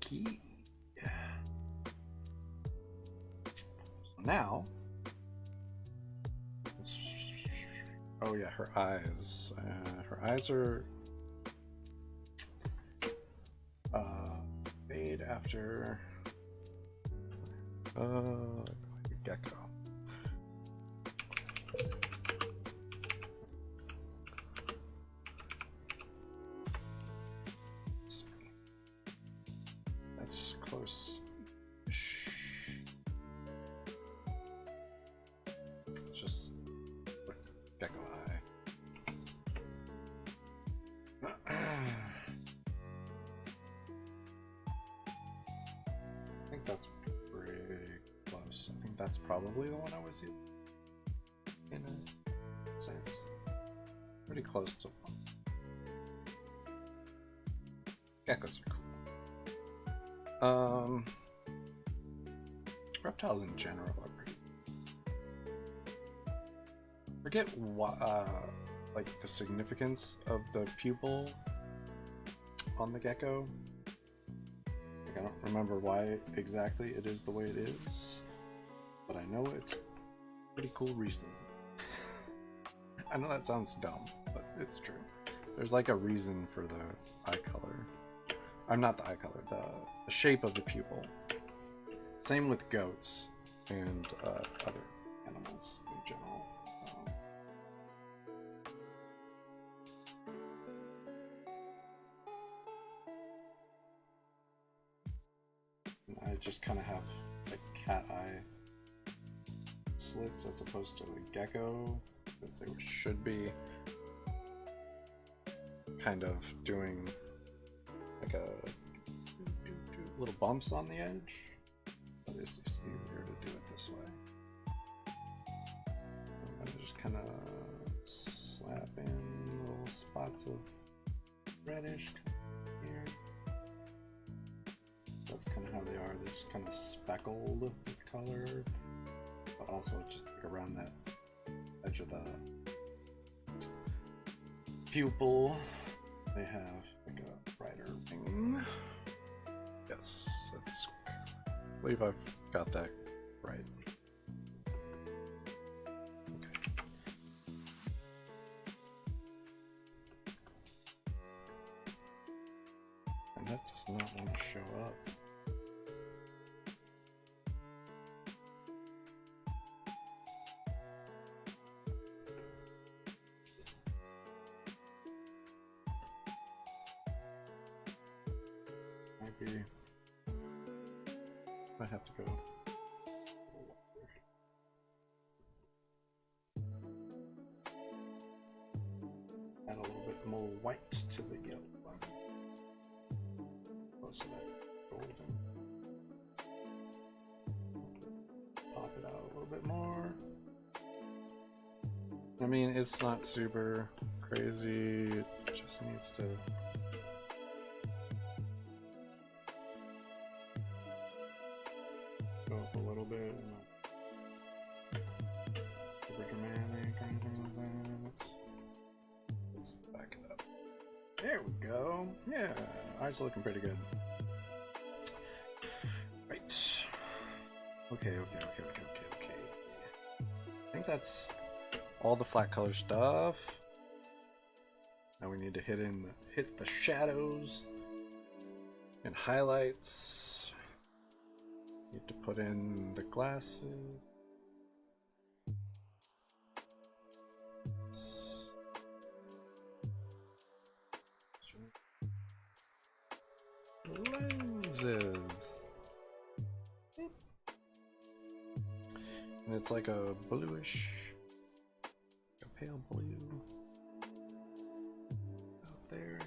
Okay. So now. Oh yeah, her eyes. Her eyes are made after gecko. That's close. Just gecko eye. I think that's pretty close. I think that's probably the one I was using in a sense. Pretty close to one. Geckos are cool. Reptiles in general are pretty. Forget what, like the significance of the pupil on the gecko. Like, I don't remember why exactly it is the way it is, but I know it's a pretty cool reason. I know that sounds dumb, but it's true. There's like a reason for the eye color. I'm not the eye color, the shape of the pupil. Same with goats and other animals in general. I just kind of have like cat eye slits as opposed to the gecko, because they should be kind of doing like a little bumps on the edge, but it's just easier to do it this way. I'm gonna just kind of slap in little spots of reddish here. That's kind of how they are. They're just kind of speckled color, but also just like around that edge of the pupil, they have like a brighter wing. Yes, I believe I've got that right. that does not want to show up. Maybe I have to go. Add a little bit more white to the yellow one. Most of that golden. Pop it out a little bit more. I mean, it's not super crazy. It just needs to. Go up a little bit. And not super dramatic or anything like that. Let's back it up. There we go. Yeah, eyes are looking pretty good. Right. Okay. I think that's all the flat color stuff. Now we need to hit the shadows and highlights. Need to put in the glasses. Lenses. And it's like a bluish, a pale blue out there.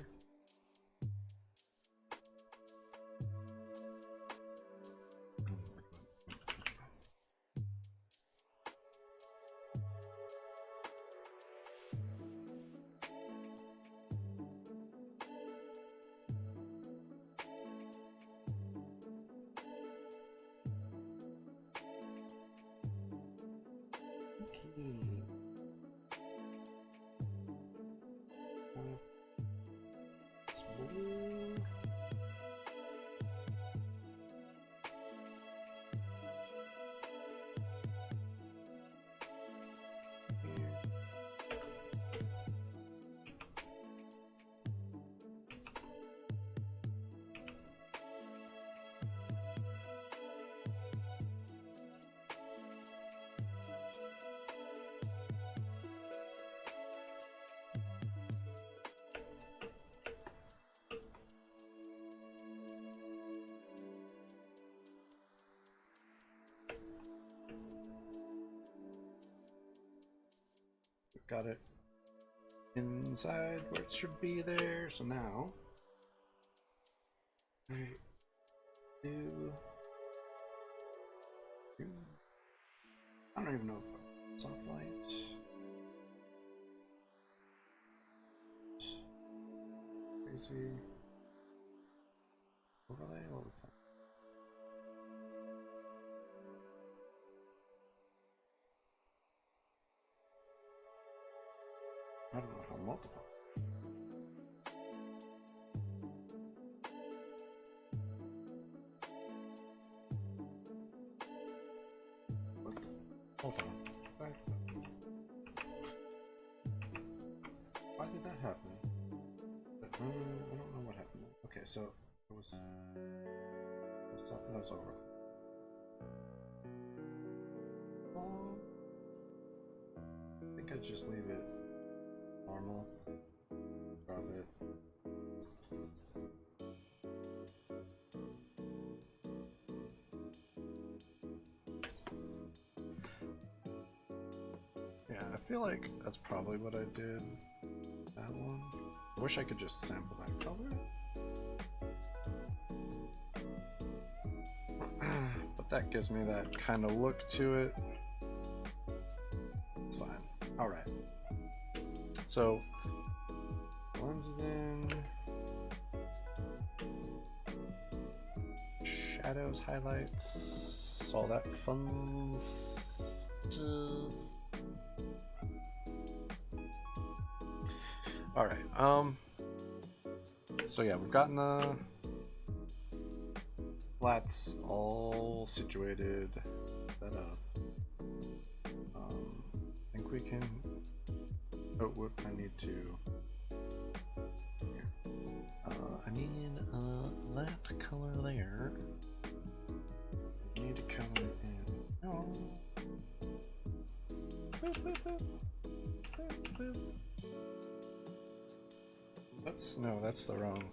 Got it inside where it should be there. So now I don't even know if soft light. Crazy overlay. What was that? I don't know how multiple. Hold on. Why did that happen? I don't know what happened. Okay, so it was something that was over. I think I'd just leave it normal. Drop it. Yeah, I feel like that's probably what I did. That one. I wish I could just sample that color. But that gives me that kind of look to it. It's fine. Alright. So, lenses in, shadows, highlights, all that fun stuff. Alright, so yeah, we've gotten the flats all situated, set up. I think we can. Oh, whoop, I need to. Here. I need that color there. I need to color it in. Oh. Boop, boop, boop. Boop, boop. Oops, no, that's the wrong.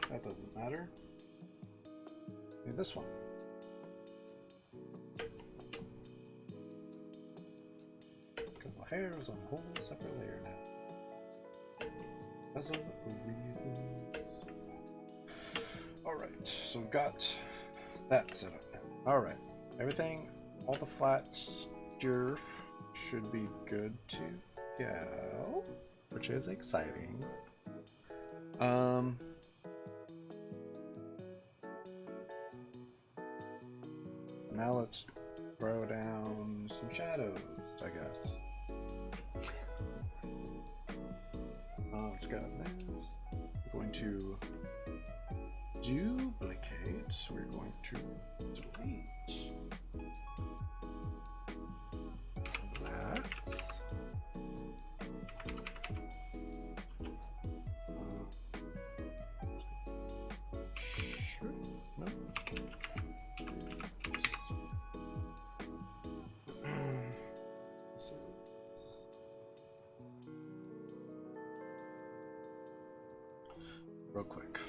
That doesn't matter. Need this one. Because my hair is on a whole separate layer now. Because of reasons. Alright, so we've got that set up now. Alright, everything, all the flat stuff should be good to go, which is exciting. Now let's throw down some shadows, I guess. Let's grab this. We're going to duplicate. We're going to delete that. Sure. No. Real quick.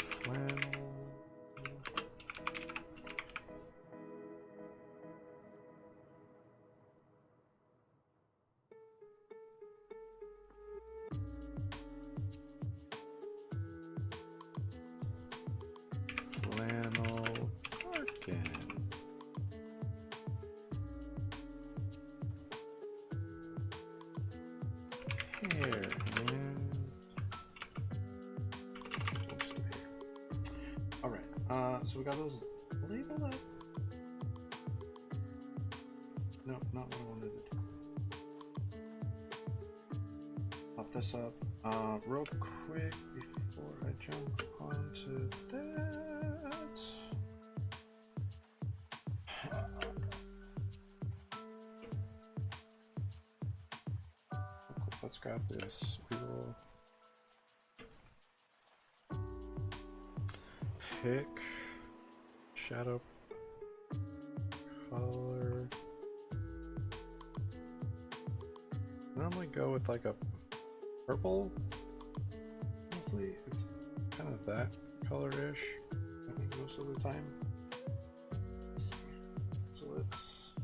Flannel Parkin. Here. So we got those labeled up. No, not what I wanted to do. Pop this up real quick before I jump onto that. Let's grab this. We will pick shadow color. Normally go with like a purple. Mostly it's kind of that color-ish, I think, most of the time. So let's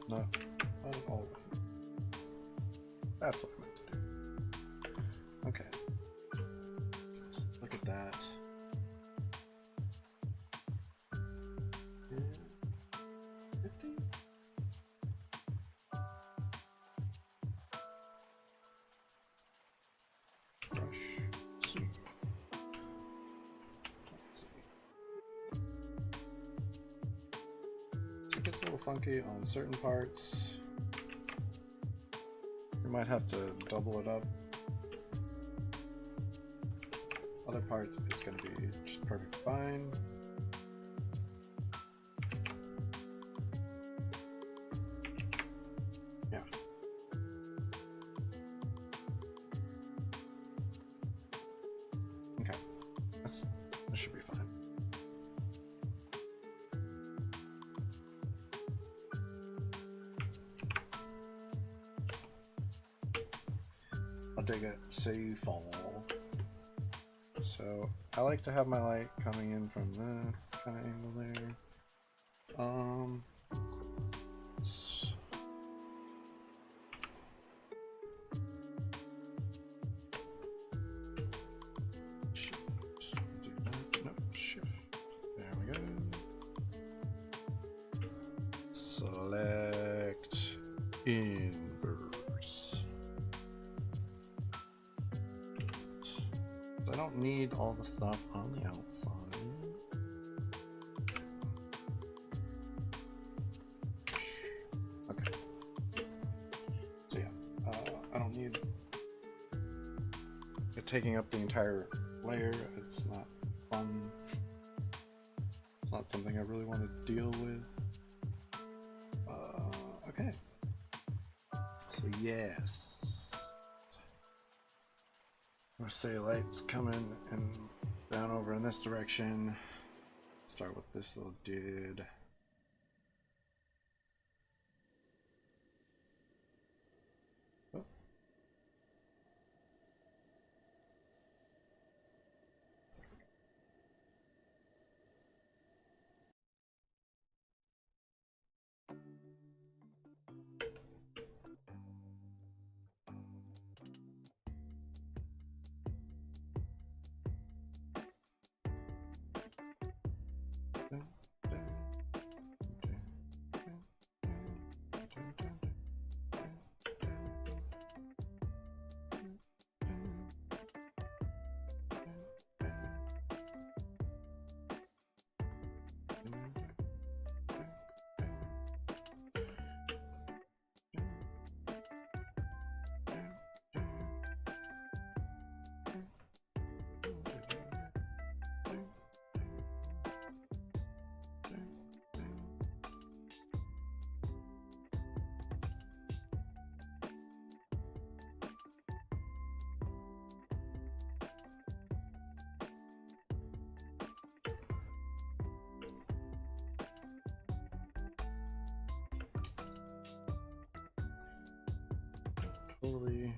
not all of them. That's what I meant to do. Okay. Look at that. And 50? Brush. See. Let's see. It gets a little funky on certain parts. You might have to double it up. Other parts it's going to be just perfect fine. Yeah. Okay. That should be fine. I'll dig it safe fall. So I like to have my light coming in from that kind of angle there. Shift. Do that. No, shift. There we go. Select inverse. I don't need all the stuff on the outside. Okay. So yeah, I don't need it taking up the entire layer. It's not fun. It's not something I really want to deal with. Okay. So yes. We'll say lights coming and down over in this direction. Start with this little dude. Oh. Totally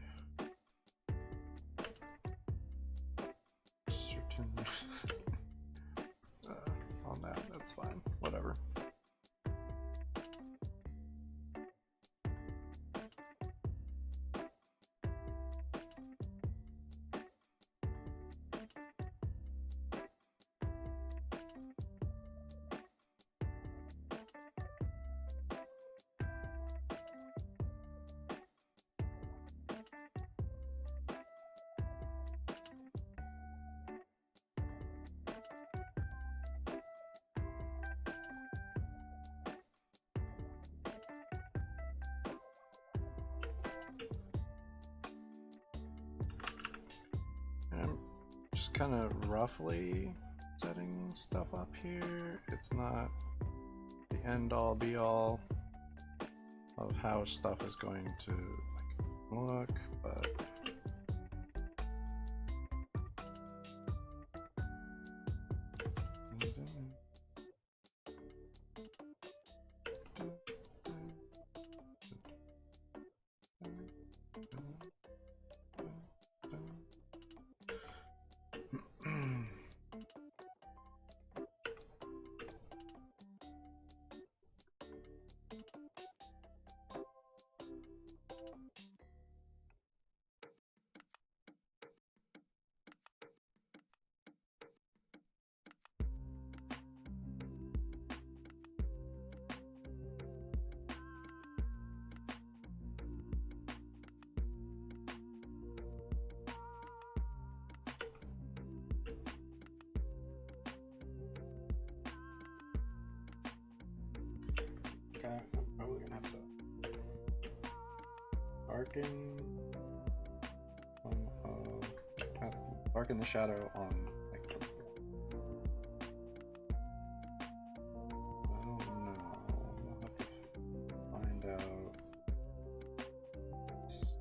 certain on that. That's fine. Whatever. I'm just kind of roughly setting stuff up here. It's not the end all be all of how stuff is going to look, but I'm probably gonna have to darken the shadow on like oh no, I'll have to find out. Let's see.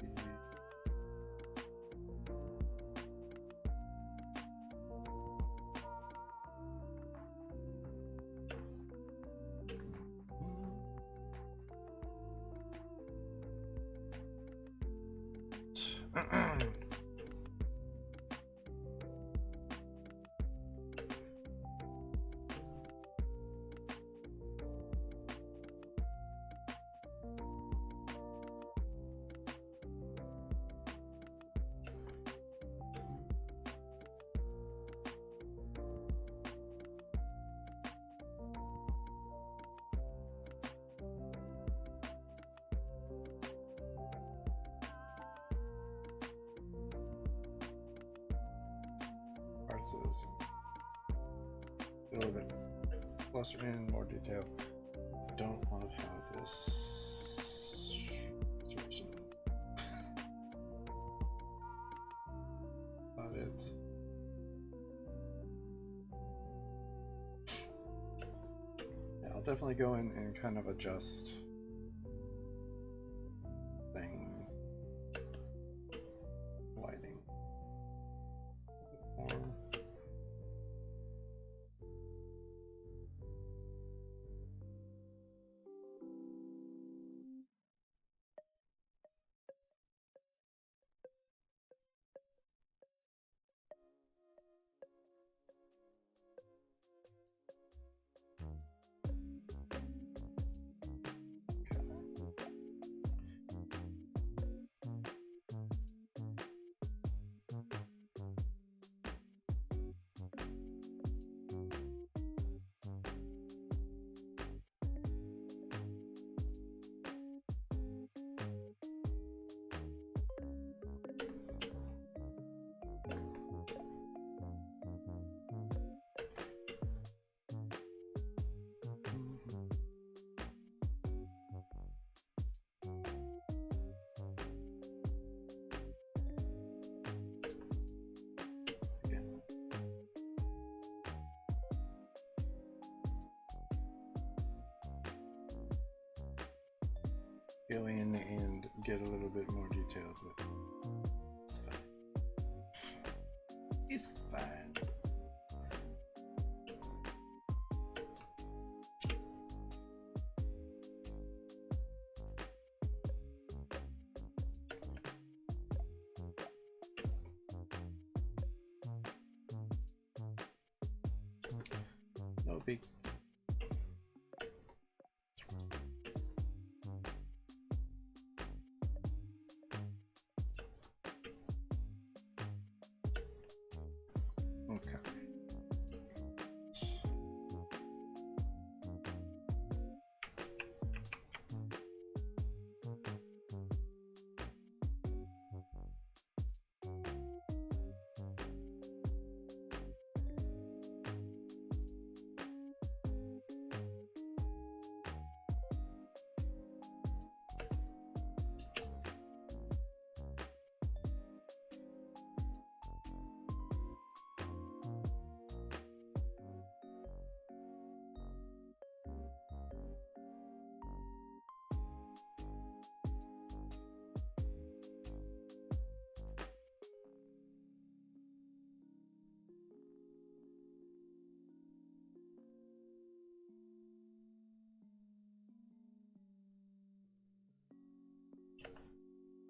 Parts a little bit closer in, more detail. I don't love how this but it's yeah, I'll definitely go in and kind of adjust go in and get a little bit more detailed with it. It's fine. It's fine. No big. Okay.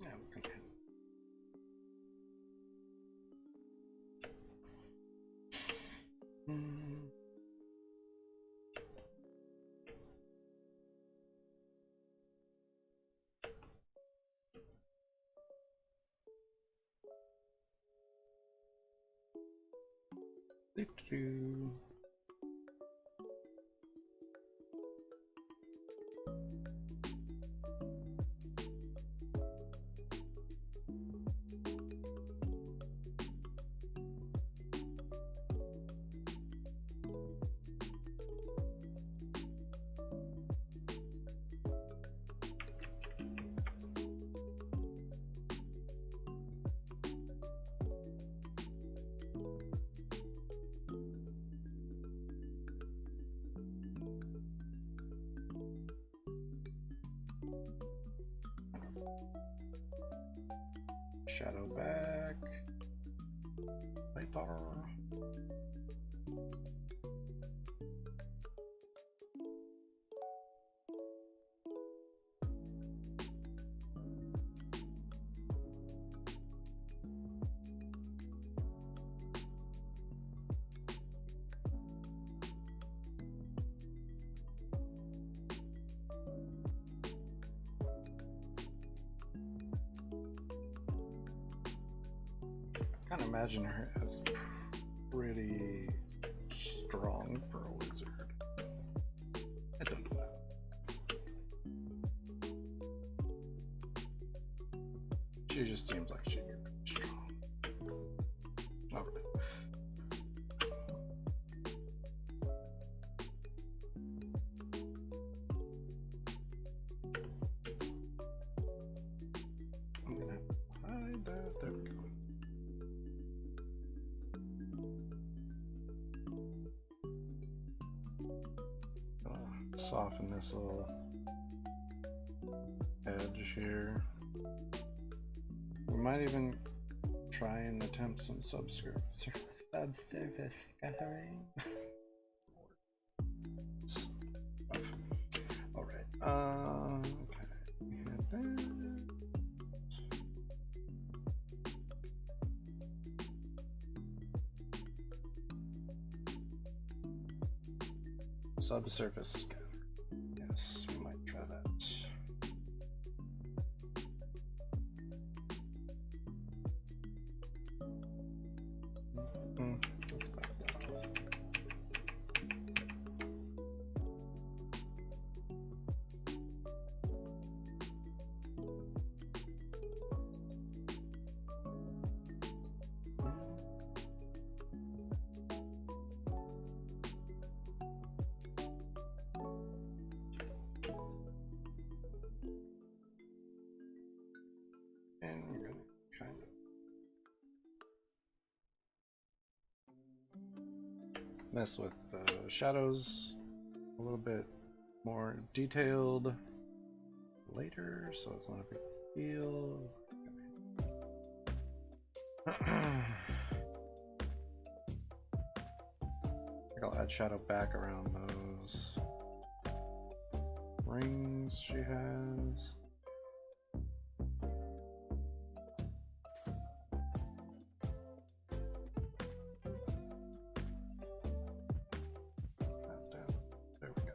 Yeah, we can. Do-do-do. Shadow back. Light bar. I kind of imagine her as pretty strong for a wizard. I don't know. She just seems like she'd be pretty strong. Okay. I'm gonna hide that. There we go. Soften this little edge here. We might even try and attempt some subsurface gathering. All right. Okay. And then subsurface scatter. Yes, we might try that. Let's back that off. And we're gonna kind of mess with the shadows a little bit more detailed. later, so it's not a big deal. I think I'll add shadow back around those rings she has. There we go.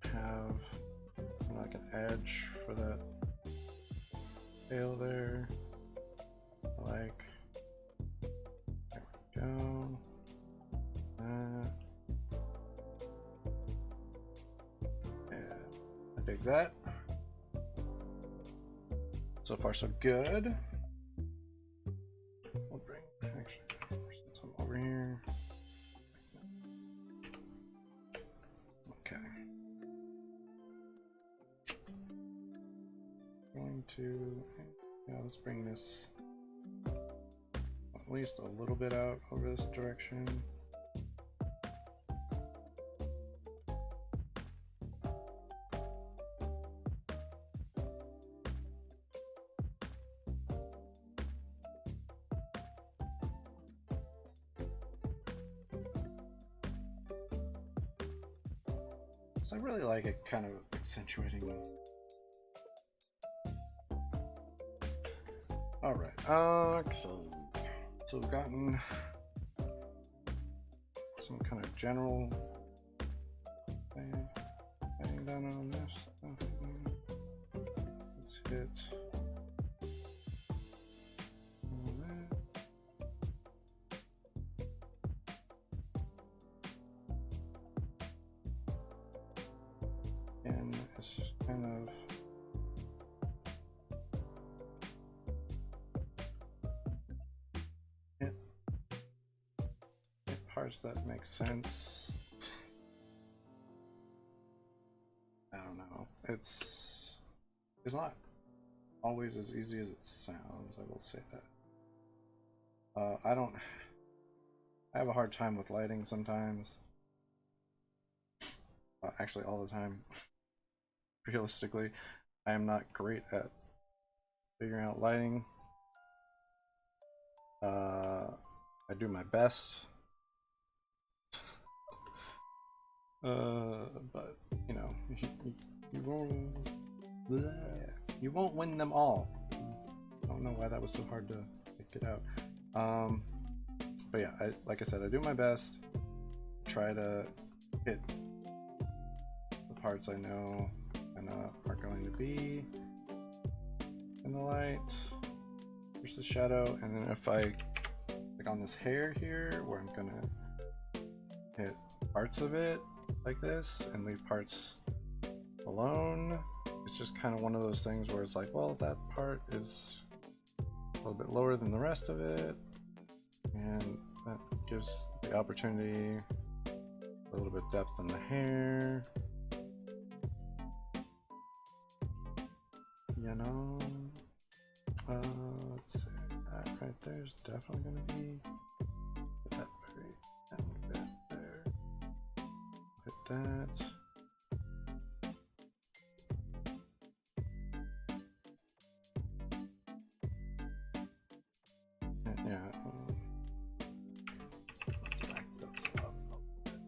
Have like an edge for that tail there. Like, there we go. Yeah, I dig that. So far, so good. We'll bring, actually, since I'm over here. Okay. Going to, yeah, let's bring this at least a little bit out over this direction. So I really like it kind of accentuating. Alright, okay. So we've gotten some kind of general thing done on this stuff. Let's hit all that. And it's just kind of parts that make sense. I don't know. It's not always as easy as it sounds, I will say that. I have a hard time with lighting sometimes. Actually all the time. Realistically, I am not great at figuring out lighting. I do my best. But you know, you won't win them all. I don't know why that was so hard to get out. But yeah, like I said, I do my best. Try to hit the parts I know and are going to be in the light versus shadow, and then if I like on this hair here, where I'm gonna hit parts of it like this and leave parts alone. It's just kind of one of those things where it's like, well, that part is a little bit lower than the rest of it, and that gives the opportunity a little bit depth in the hair, you know. Let's see, that right there is definitely going to be that very end bit there. Hit that. Yeah. Let's back those up a little bit.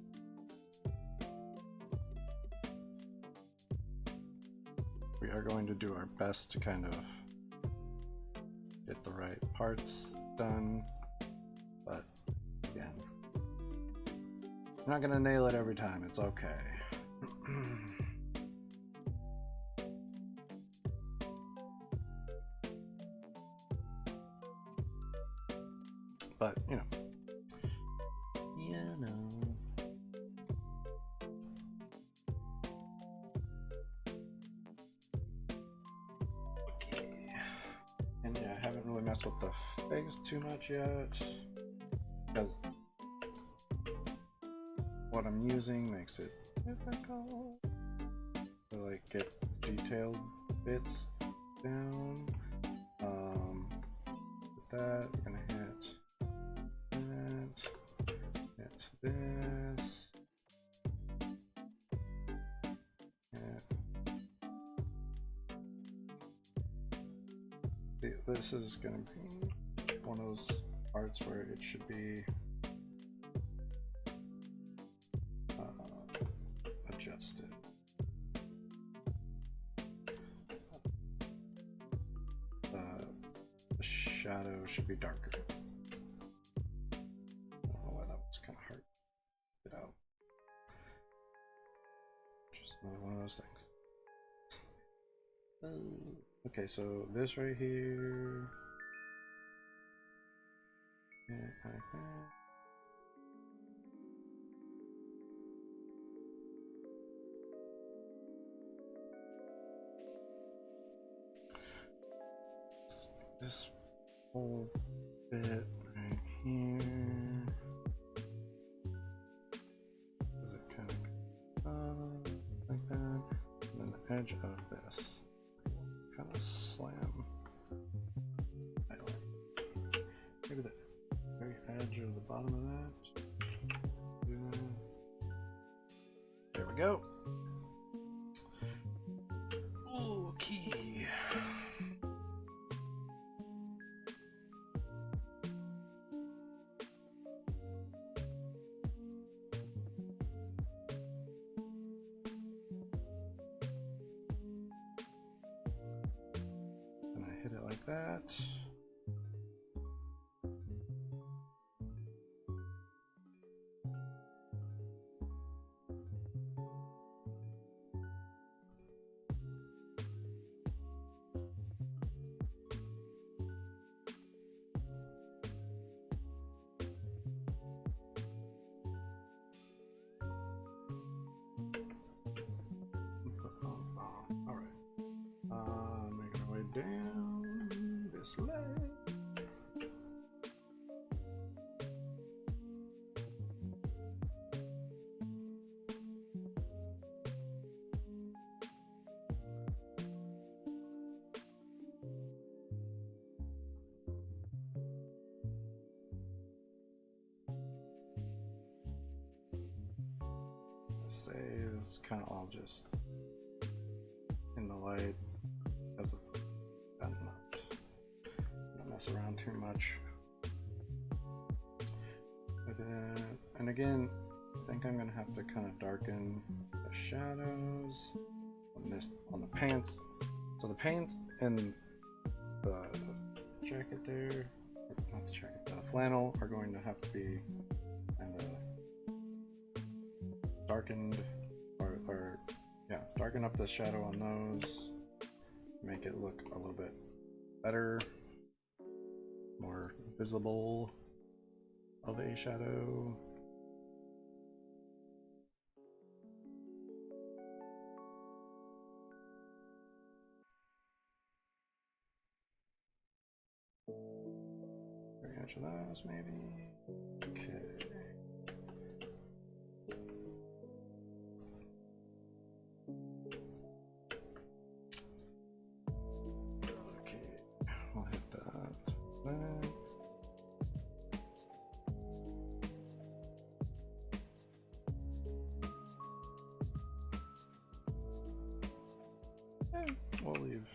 We are going to do our best to kind of get the right parts done, but again, I'm not gonna nail it every time. It's okay. But you know. I haven't really messed with the face too much yet, because what I'm using makes it difficult to like get detailed bits down. With that, we're gonna hit that, hit this, hit. This is gonna be one of those parts where it should be adjusted. The shadow should be darker. I don't know why that was kind of hard to get out. Just another one of those things. Okay, so this right here. This whole bit right here. Does it kind of like that? And then the edge of this kind of slam. Maybe the very edge of the bottom of that. Do that. There we go. Okay. And I hit it like that. Down this leg. Say it's kind of all just in the light because of not mess around too much with it. And again, I think I'm gonna have to kind of darken the shadows on the pants. So the pants and the jacket there, not the jacket, the flannel are going to have to be kind of darkened, or yeah, darken up the shadow on those, make it look a little bit better, more visible of a shadow. Very edge of those, maybe. Okay. We'll hit that. And we'll leave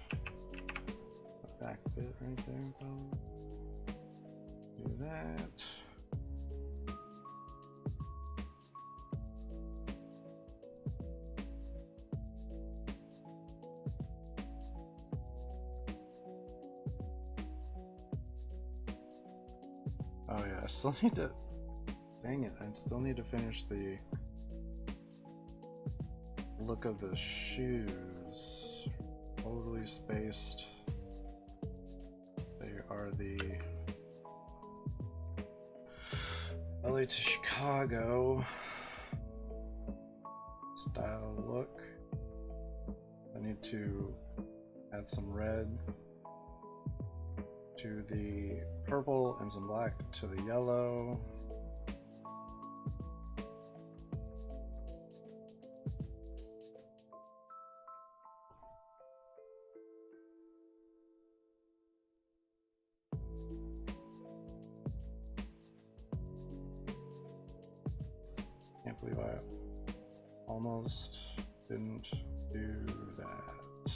a back bit right there, probably. Do that. Oh yeah, I still need to, dang it, I still need to finish the look of the shoes. Totally spaced. They are the LA to Chicago style look. I need to add some red to the purple and some black to the yellow. Can't believe I almost didn't do that.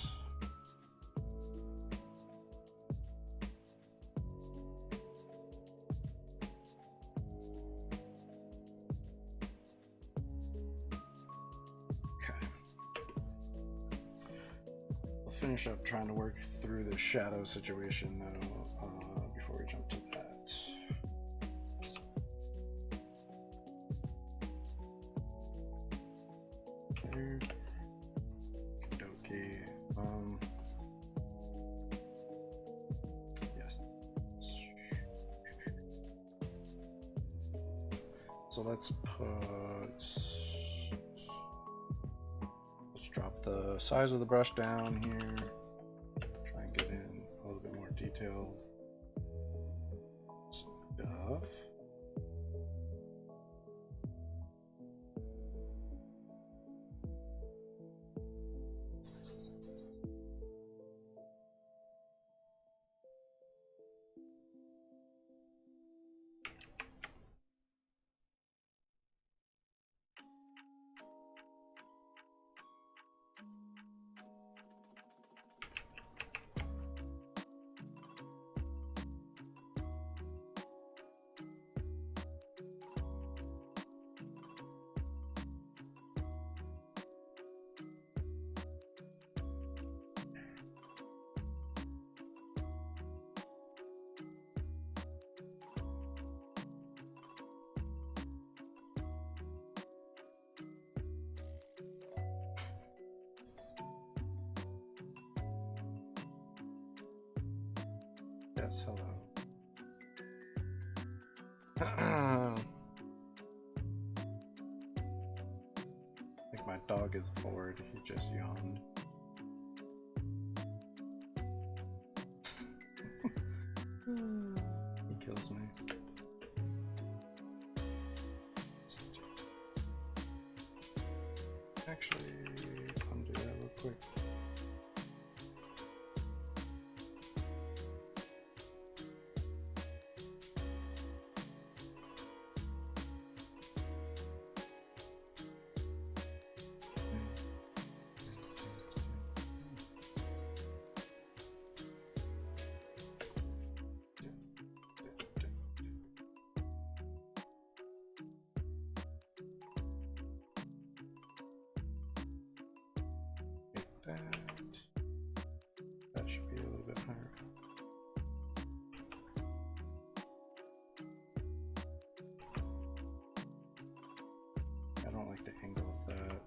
Okay. We'll finish up trying to work through the shadow situation though, before we jump to that. So let's drop the size of the brush down here. Try and get in a little bit more detail stuff. Yes, hello. I think my dog is bored. He just yawned. He kills me. Actually, undo that real quick. That should be a little bit higher. I don't like the angle of that.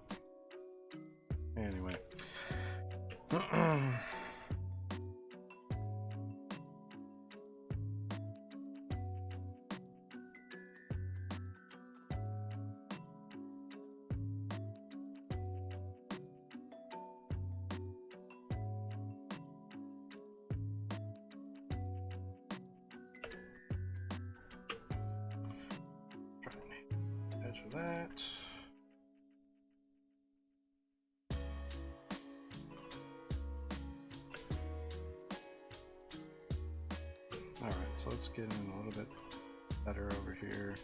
Anyway. Edge of that. Alright, so let's get in a little bit better over here.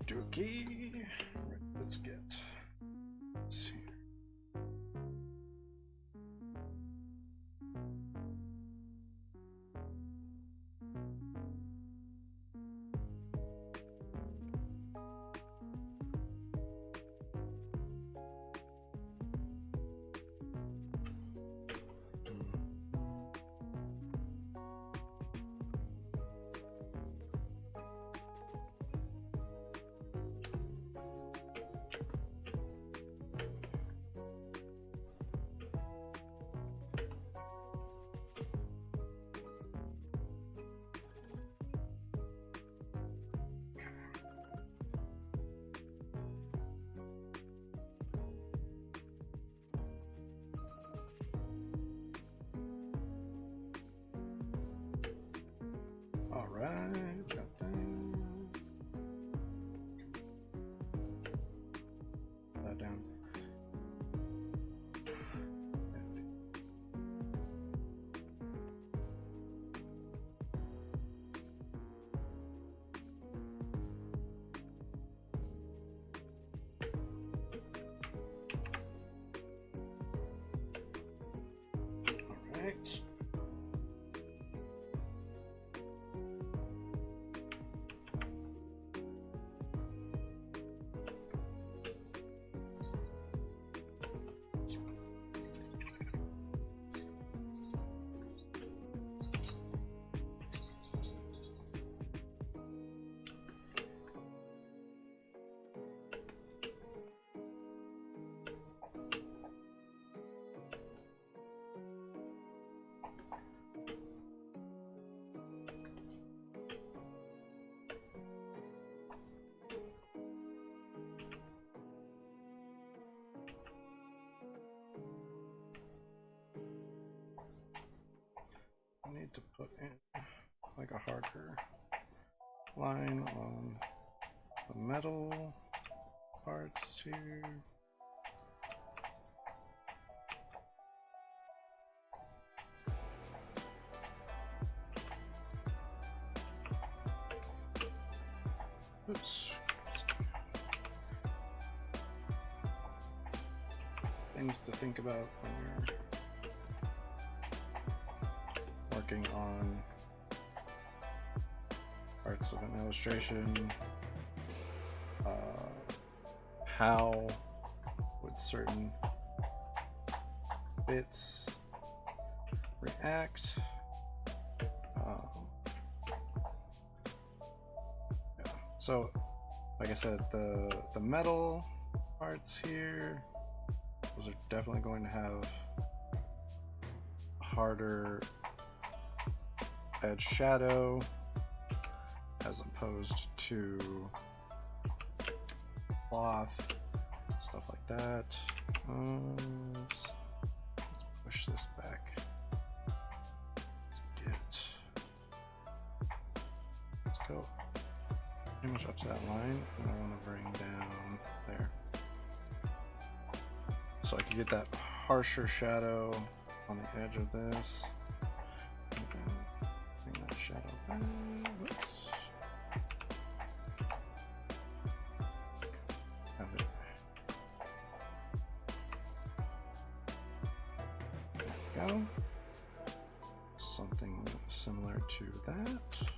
dookie. Right, let's get. Let's see. All right, got that. Put that down. All right. I need to put in like a harder line on the metal parts here. Oops. Things to think about when you're working on parts of an illustration. How would certain bits react? Yeah. So, like I said, the metal parts here, those are definitely going to have harder edge shadow as opposed to cloth, stuff like that. Let's push this back. Let's go pretty much up to that line, and I want to bring down there. So I can get that harsher shadow on the edge of this. And then bring that shadow back. Whoops. Have it. There we go. Something similar to that.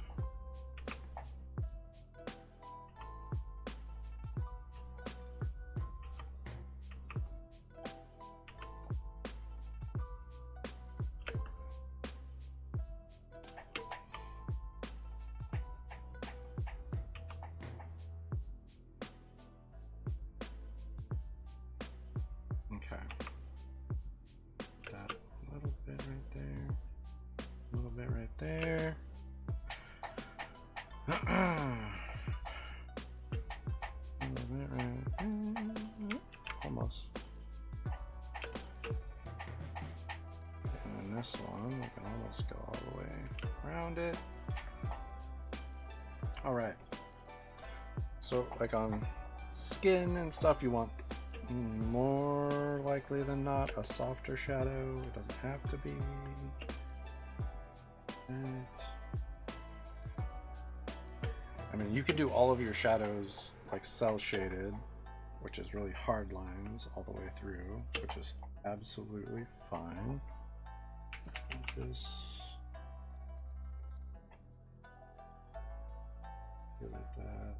There. Almost. And then this one, we can almost go all the way around it. All right. So, like on skin and stuff, you want more likely than not a softer shadow. It doesn't have to be. I mean, you could do all of your shadows like cell shaded, which is really hard lines all the way through, which is absolutely fine. This. Like that.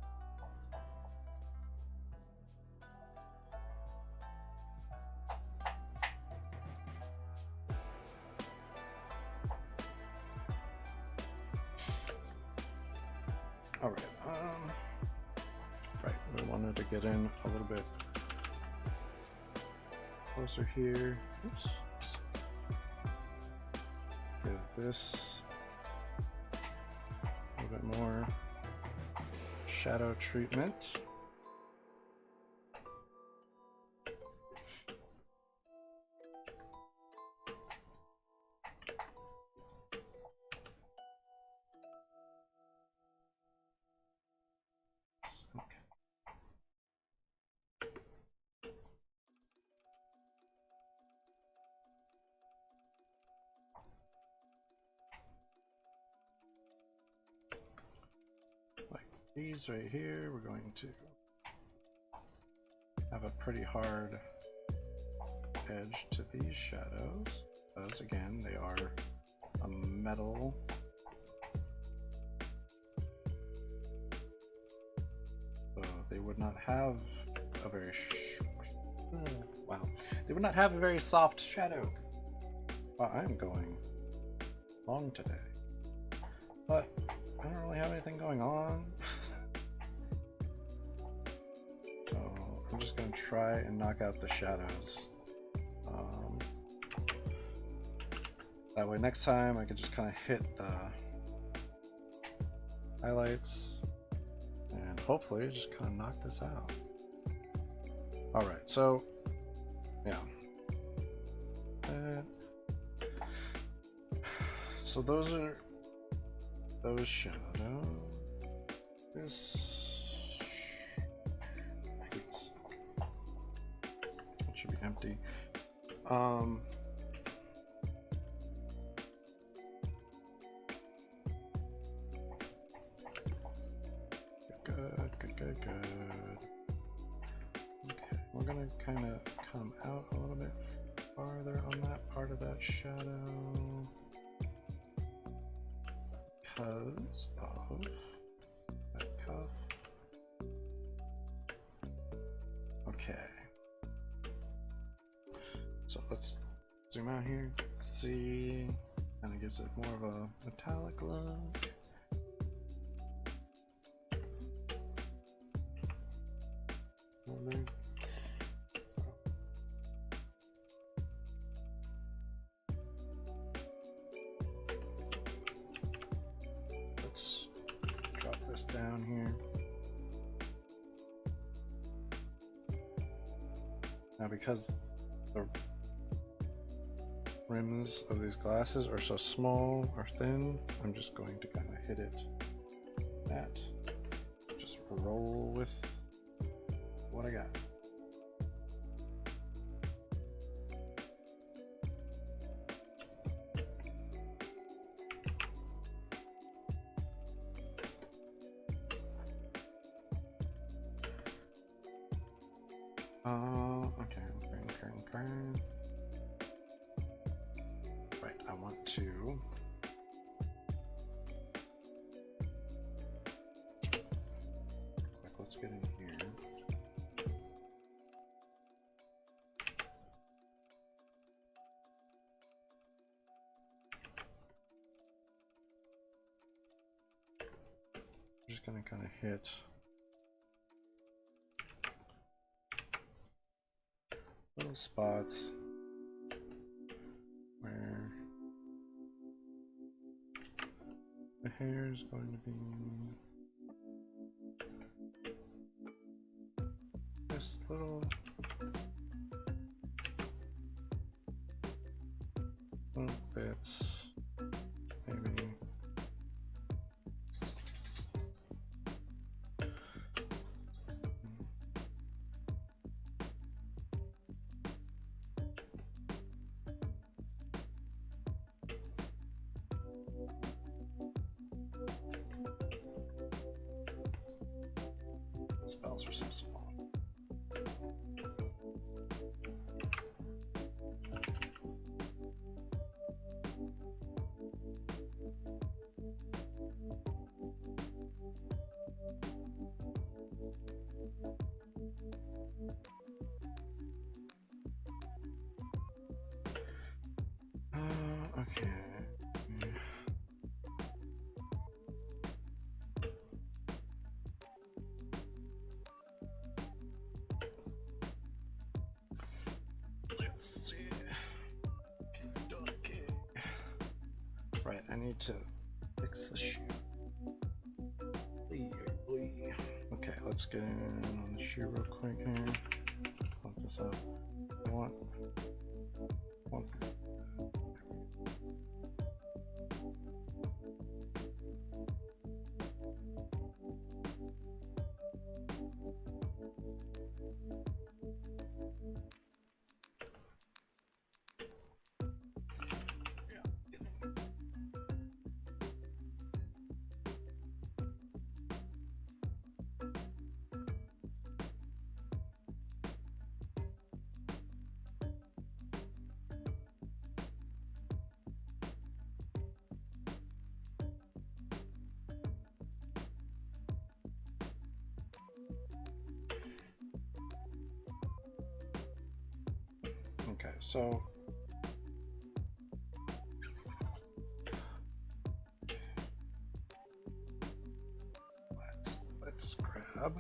All right. Right. We wanted to get in a little bit closer here. Oops. Get this a little bit more shadow treatment. These right here, we're going to have a pretty hard edge to these shadows, because again, they are a metal. So they would not have a very they would not have a very soft shadow. Wow, I'm going long today, but I don't really have anything going on. So I'm just going to try and knock out the shadows. That way next time I could just kind of hit the highlights and hopefully just kind of knock this out. Alright, so yeah. So those are those shadows. This it should be empty. Good. Okay, we're gonna kind of come out a little bit farther on that part of that shadow because of that cuff. Okay, so let's zoom out here. See, kind of gives it more of a metallic look. Let's drop this down here. Now, because the rims of these glasses are so small or thin, I'm just going to kind of hit it that. Just roll with what I got. Okay, right, I want to let's get in here. I'm just gonna kind of hit little spots where the hair is going to be just little bits, maybe. spells are so small. Okay. Let's see. Okay. Right, I need to fix the shoe. Okay, let's get in on the shoe real quick here. Pump this up. One. Okay, so let's grab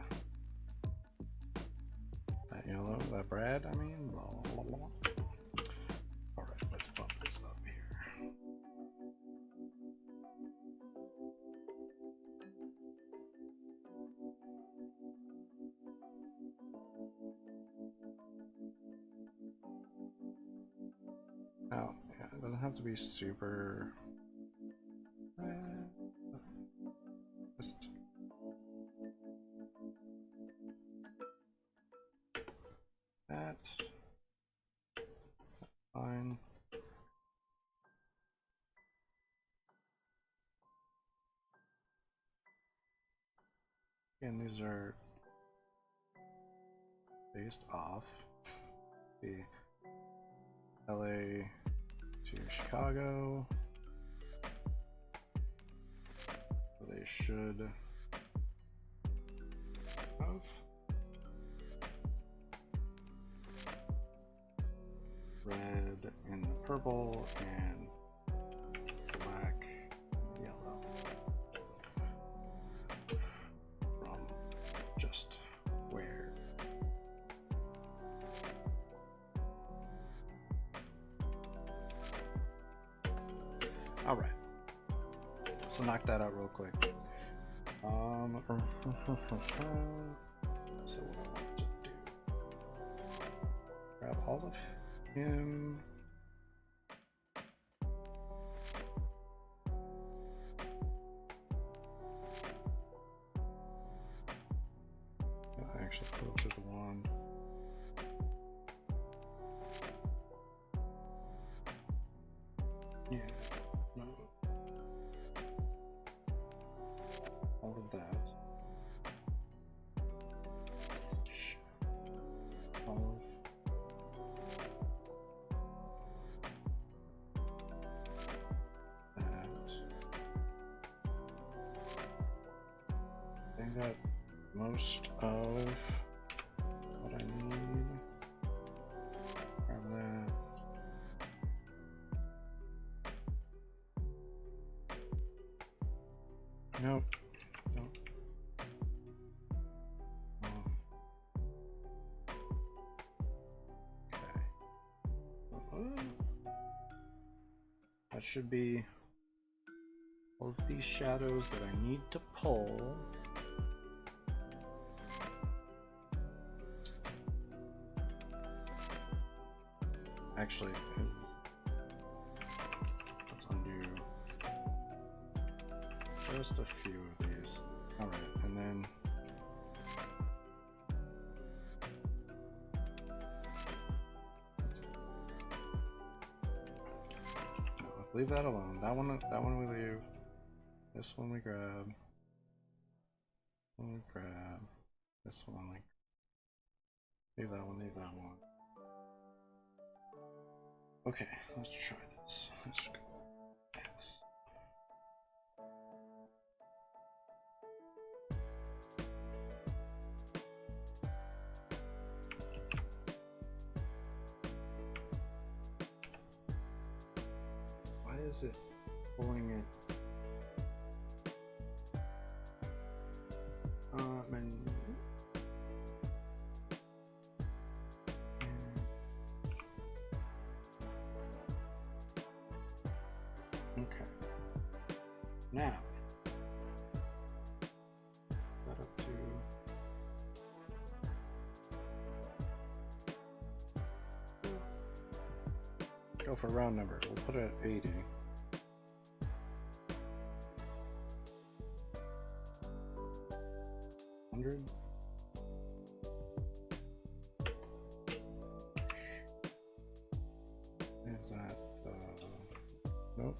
that yellow, that bread, I mean, blah, blah, blah. All right, let's bump this up here. Now, yeah, it doesn't have to be super red. Just that. Fine. And these are based off the LA to Chicago. So they should have red and purple and black, yellow from just where. All right, so knock that out real quick. So what I want to do, grab all of him. I actually put it to the wand. Yeah, no. All of that. All of that. I think that's most of what I need. Grab that. Nope. Nope. Okay. That should be all of these shadows that I need to pull. Actually, let's undo just a few of these. All right, and then let's leave that alone. That one we leave. This one we grab. This one, like, leave that one, leave that one. Okay, let's try this. Let's go. X. Why is it pulling it? Menu. Okay. Now, that up to go for a round number. We'll put it at 80. Is that nope.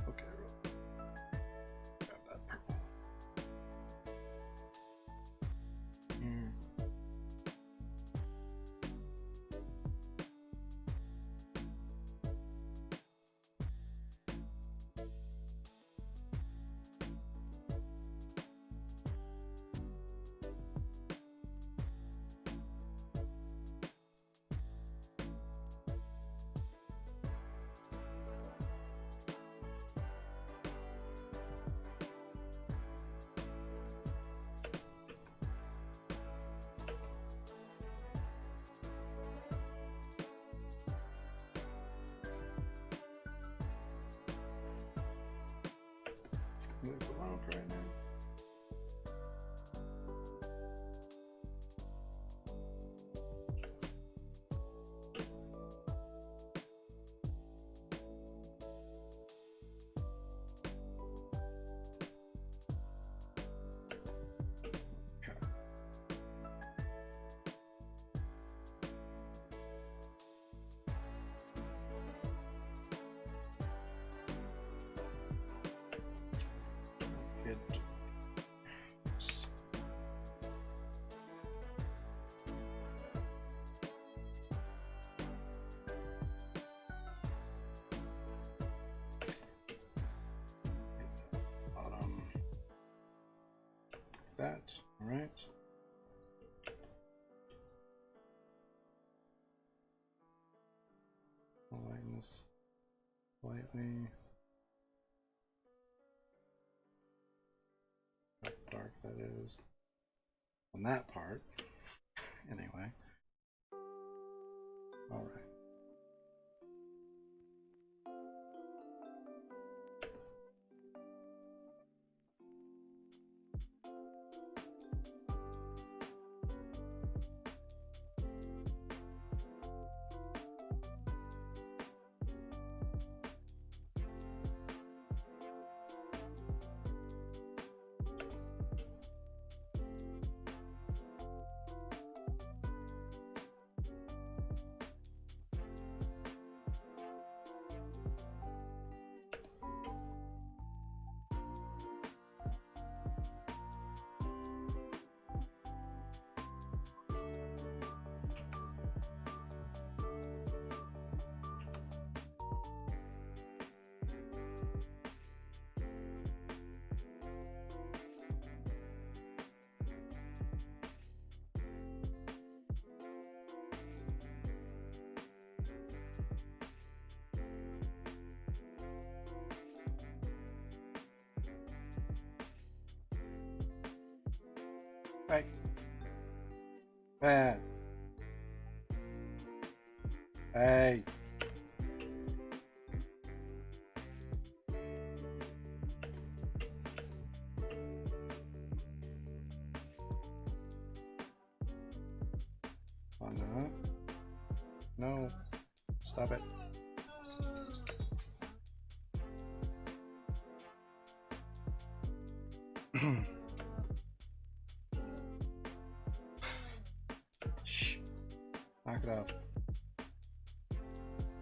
Okay, grab that purple. Move around right now. That, all right. I'll lighten this slightly. How dark that is on that part. Anyway, all right. Hey. Bad. Hey. Oh, no. No. Stop it. Shh. Knock it off.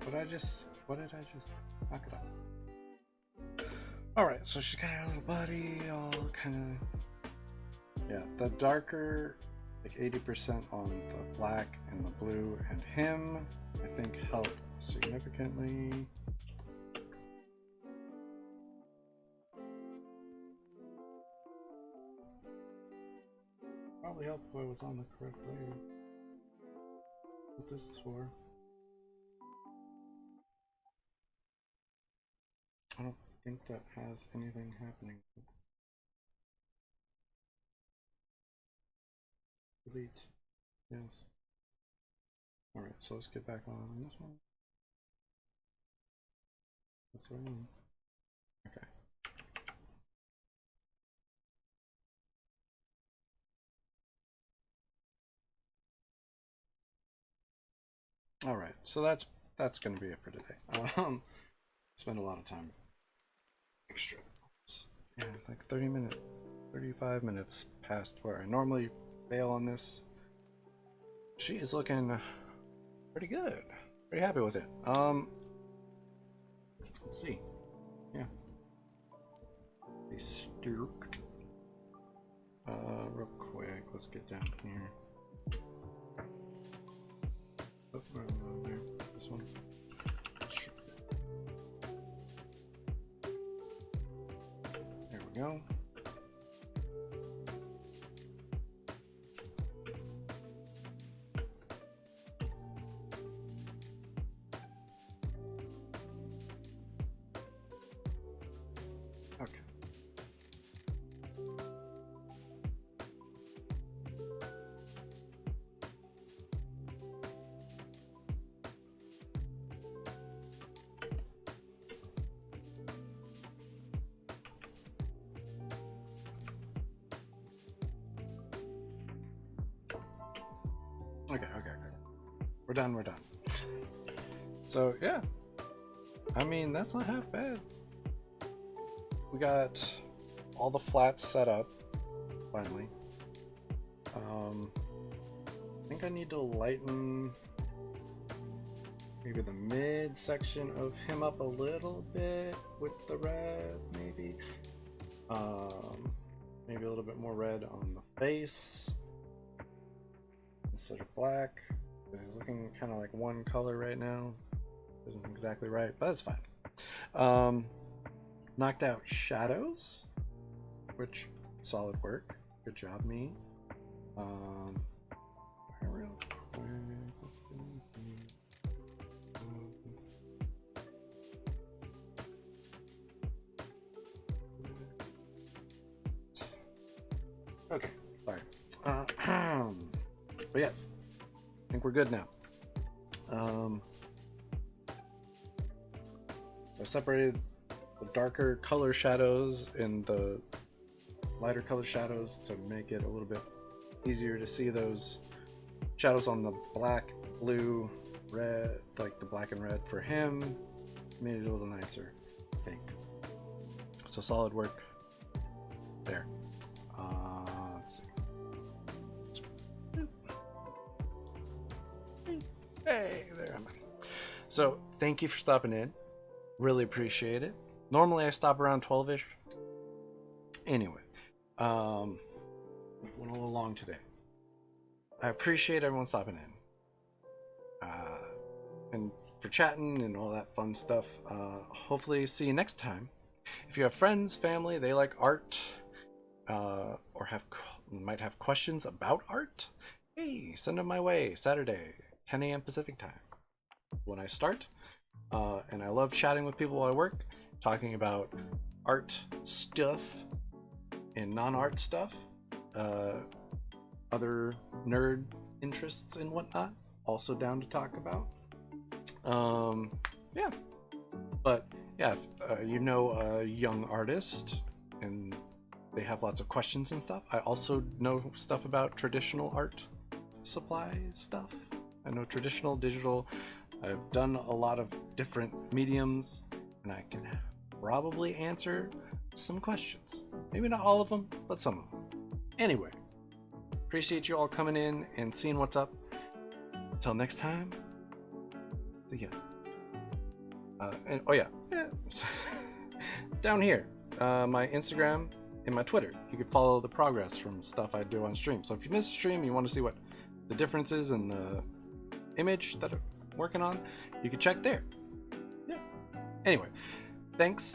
What did I just knock it off? Alright, so she's got her little body all kind of... Yeah, the darker, like 80% on the black and the blue and him, I think help significantly. Probably help if I was on the correct layer. What this is for. I don't think that has anything happening. Delete. Yes. Alright, so let's get back on this one. That's what I want. Okay. Alright, so that's gonna be it for today. Spend a lot of time extra. Yeah, like 35 minutes past where I normally fail on this. She is looking pretty good. Pretty happy with it. Let's see. Yeah. They stirred. Real quick, let's get down here. Oh, there. This one. There we go. Okay. Okay. We're done. So, yeah. I mean, that's not half bad. We got all the flats set up, finally. I think I need to lighten maybe the mid section of him up a little bit with the red, maybe. Maybe a little bit more red on the face instead of black, because he's looking kind of like one color right now. Isn't exactly right, but that's fine. Knocked out shadows, which solid work. Good job, me. Real quick, let's get in here. Okay, sorry. But yes, I think we're good now. I separated the darker color shadows and the lighter color shadows to make it a little bit easier to see those shadows on the black, blue, red, like the black and red for him. Made it a little nicer, I think. So solid work there. Let's see. Hey, there I'm at. So thank you for stopping in. Really appreciate it. Normally I stop around 12-ish. Anyway, went a little long today. I appreciate everyone stopping in. And for chatting and all that fun stuff. Hopefully see you next time. If you have friends, family, they like art, or might have questions about art, hey, send them my way. Saturday, 10 a.m. Pacific time when I start. And I love chatting with people while I work, talking about art stuff and non-art stuff, other nerd interests and whatnot, also down to talk about. Yeah, but yeah, if you know a young artist and they have lots of questions and stuff, I also know stuff about traditional art supply stuff. I know traditional, digital. I've done a lot of different mediums, and I can probably answer some questions. Maybe not all of them, but some of them. Anyway, appreciate you all coming in and seeing what's up. Until next time, see ya. And oh yeah. Down here, my Instagram and my Twitter. You can follow the progress from stuff I do on stream. So if you miss a stream, you want to see what the difference is in the image that I'm working on, you can check there. Yeah. Anyway, thanks.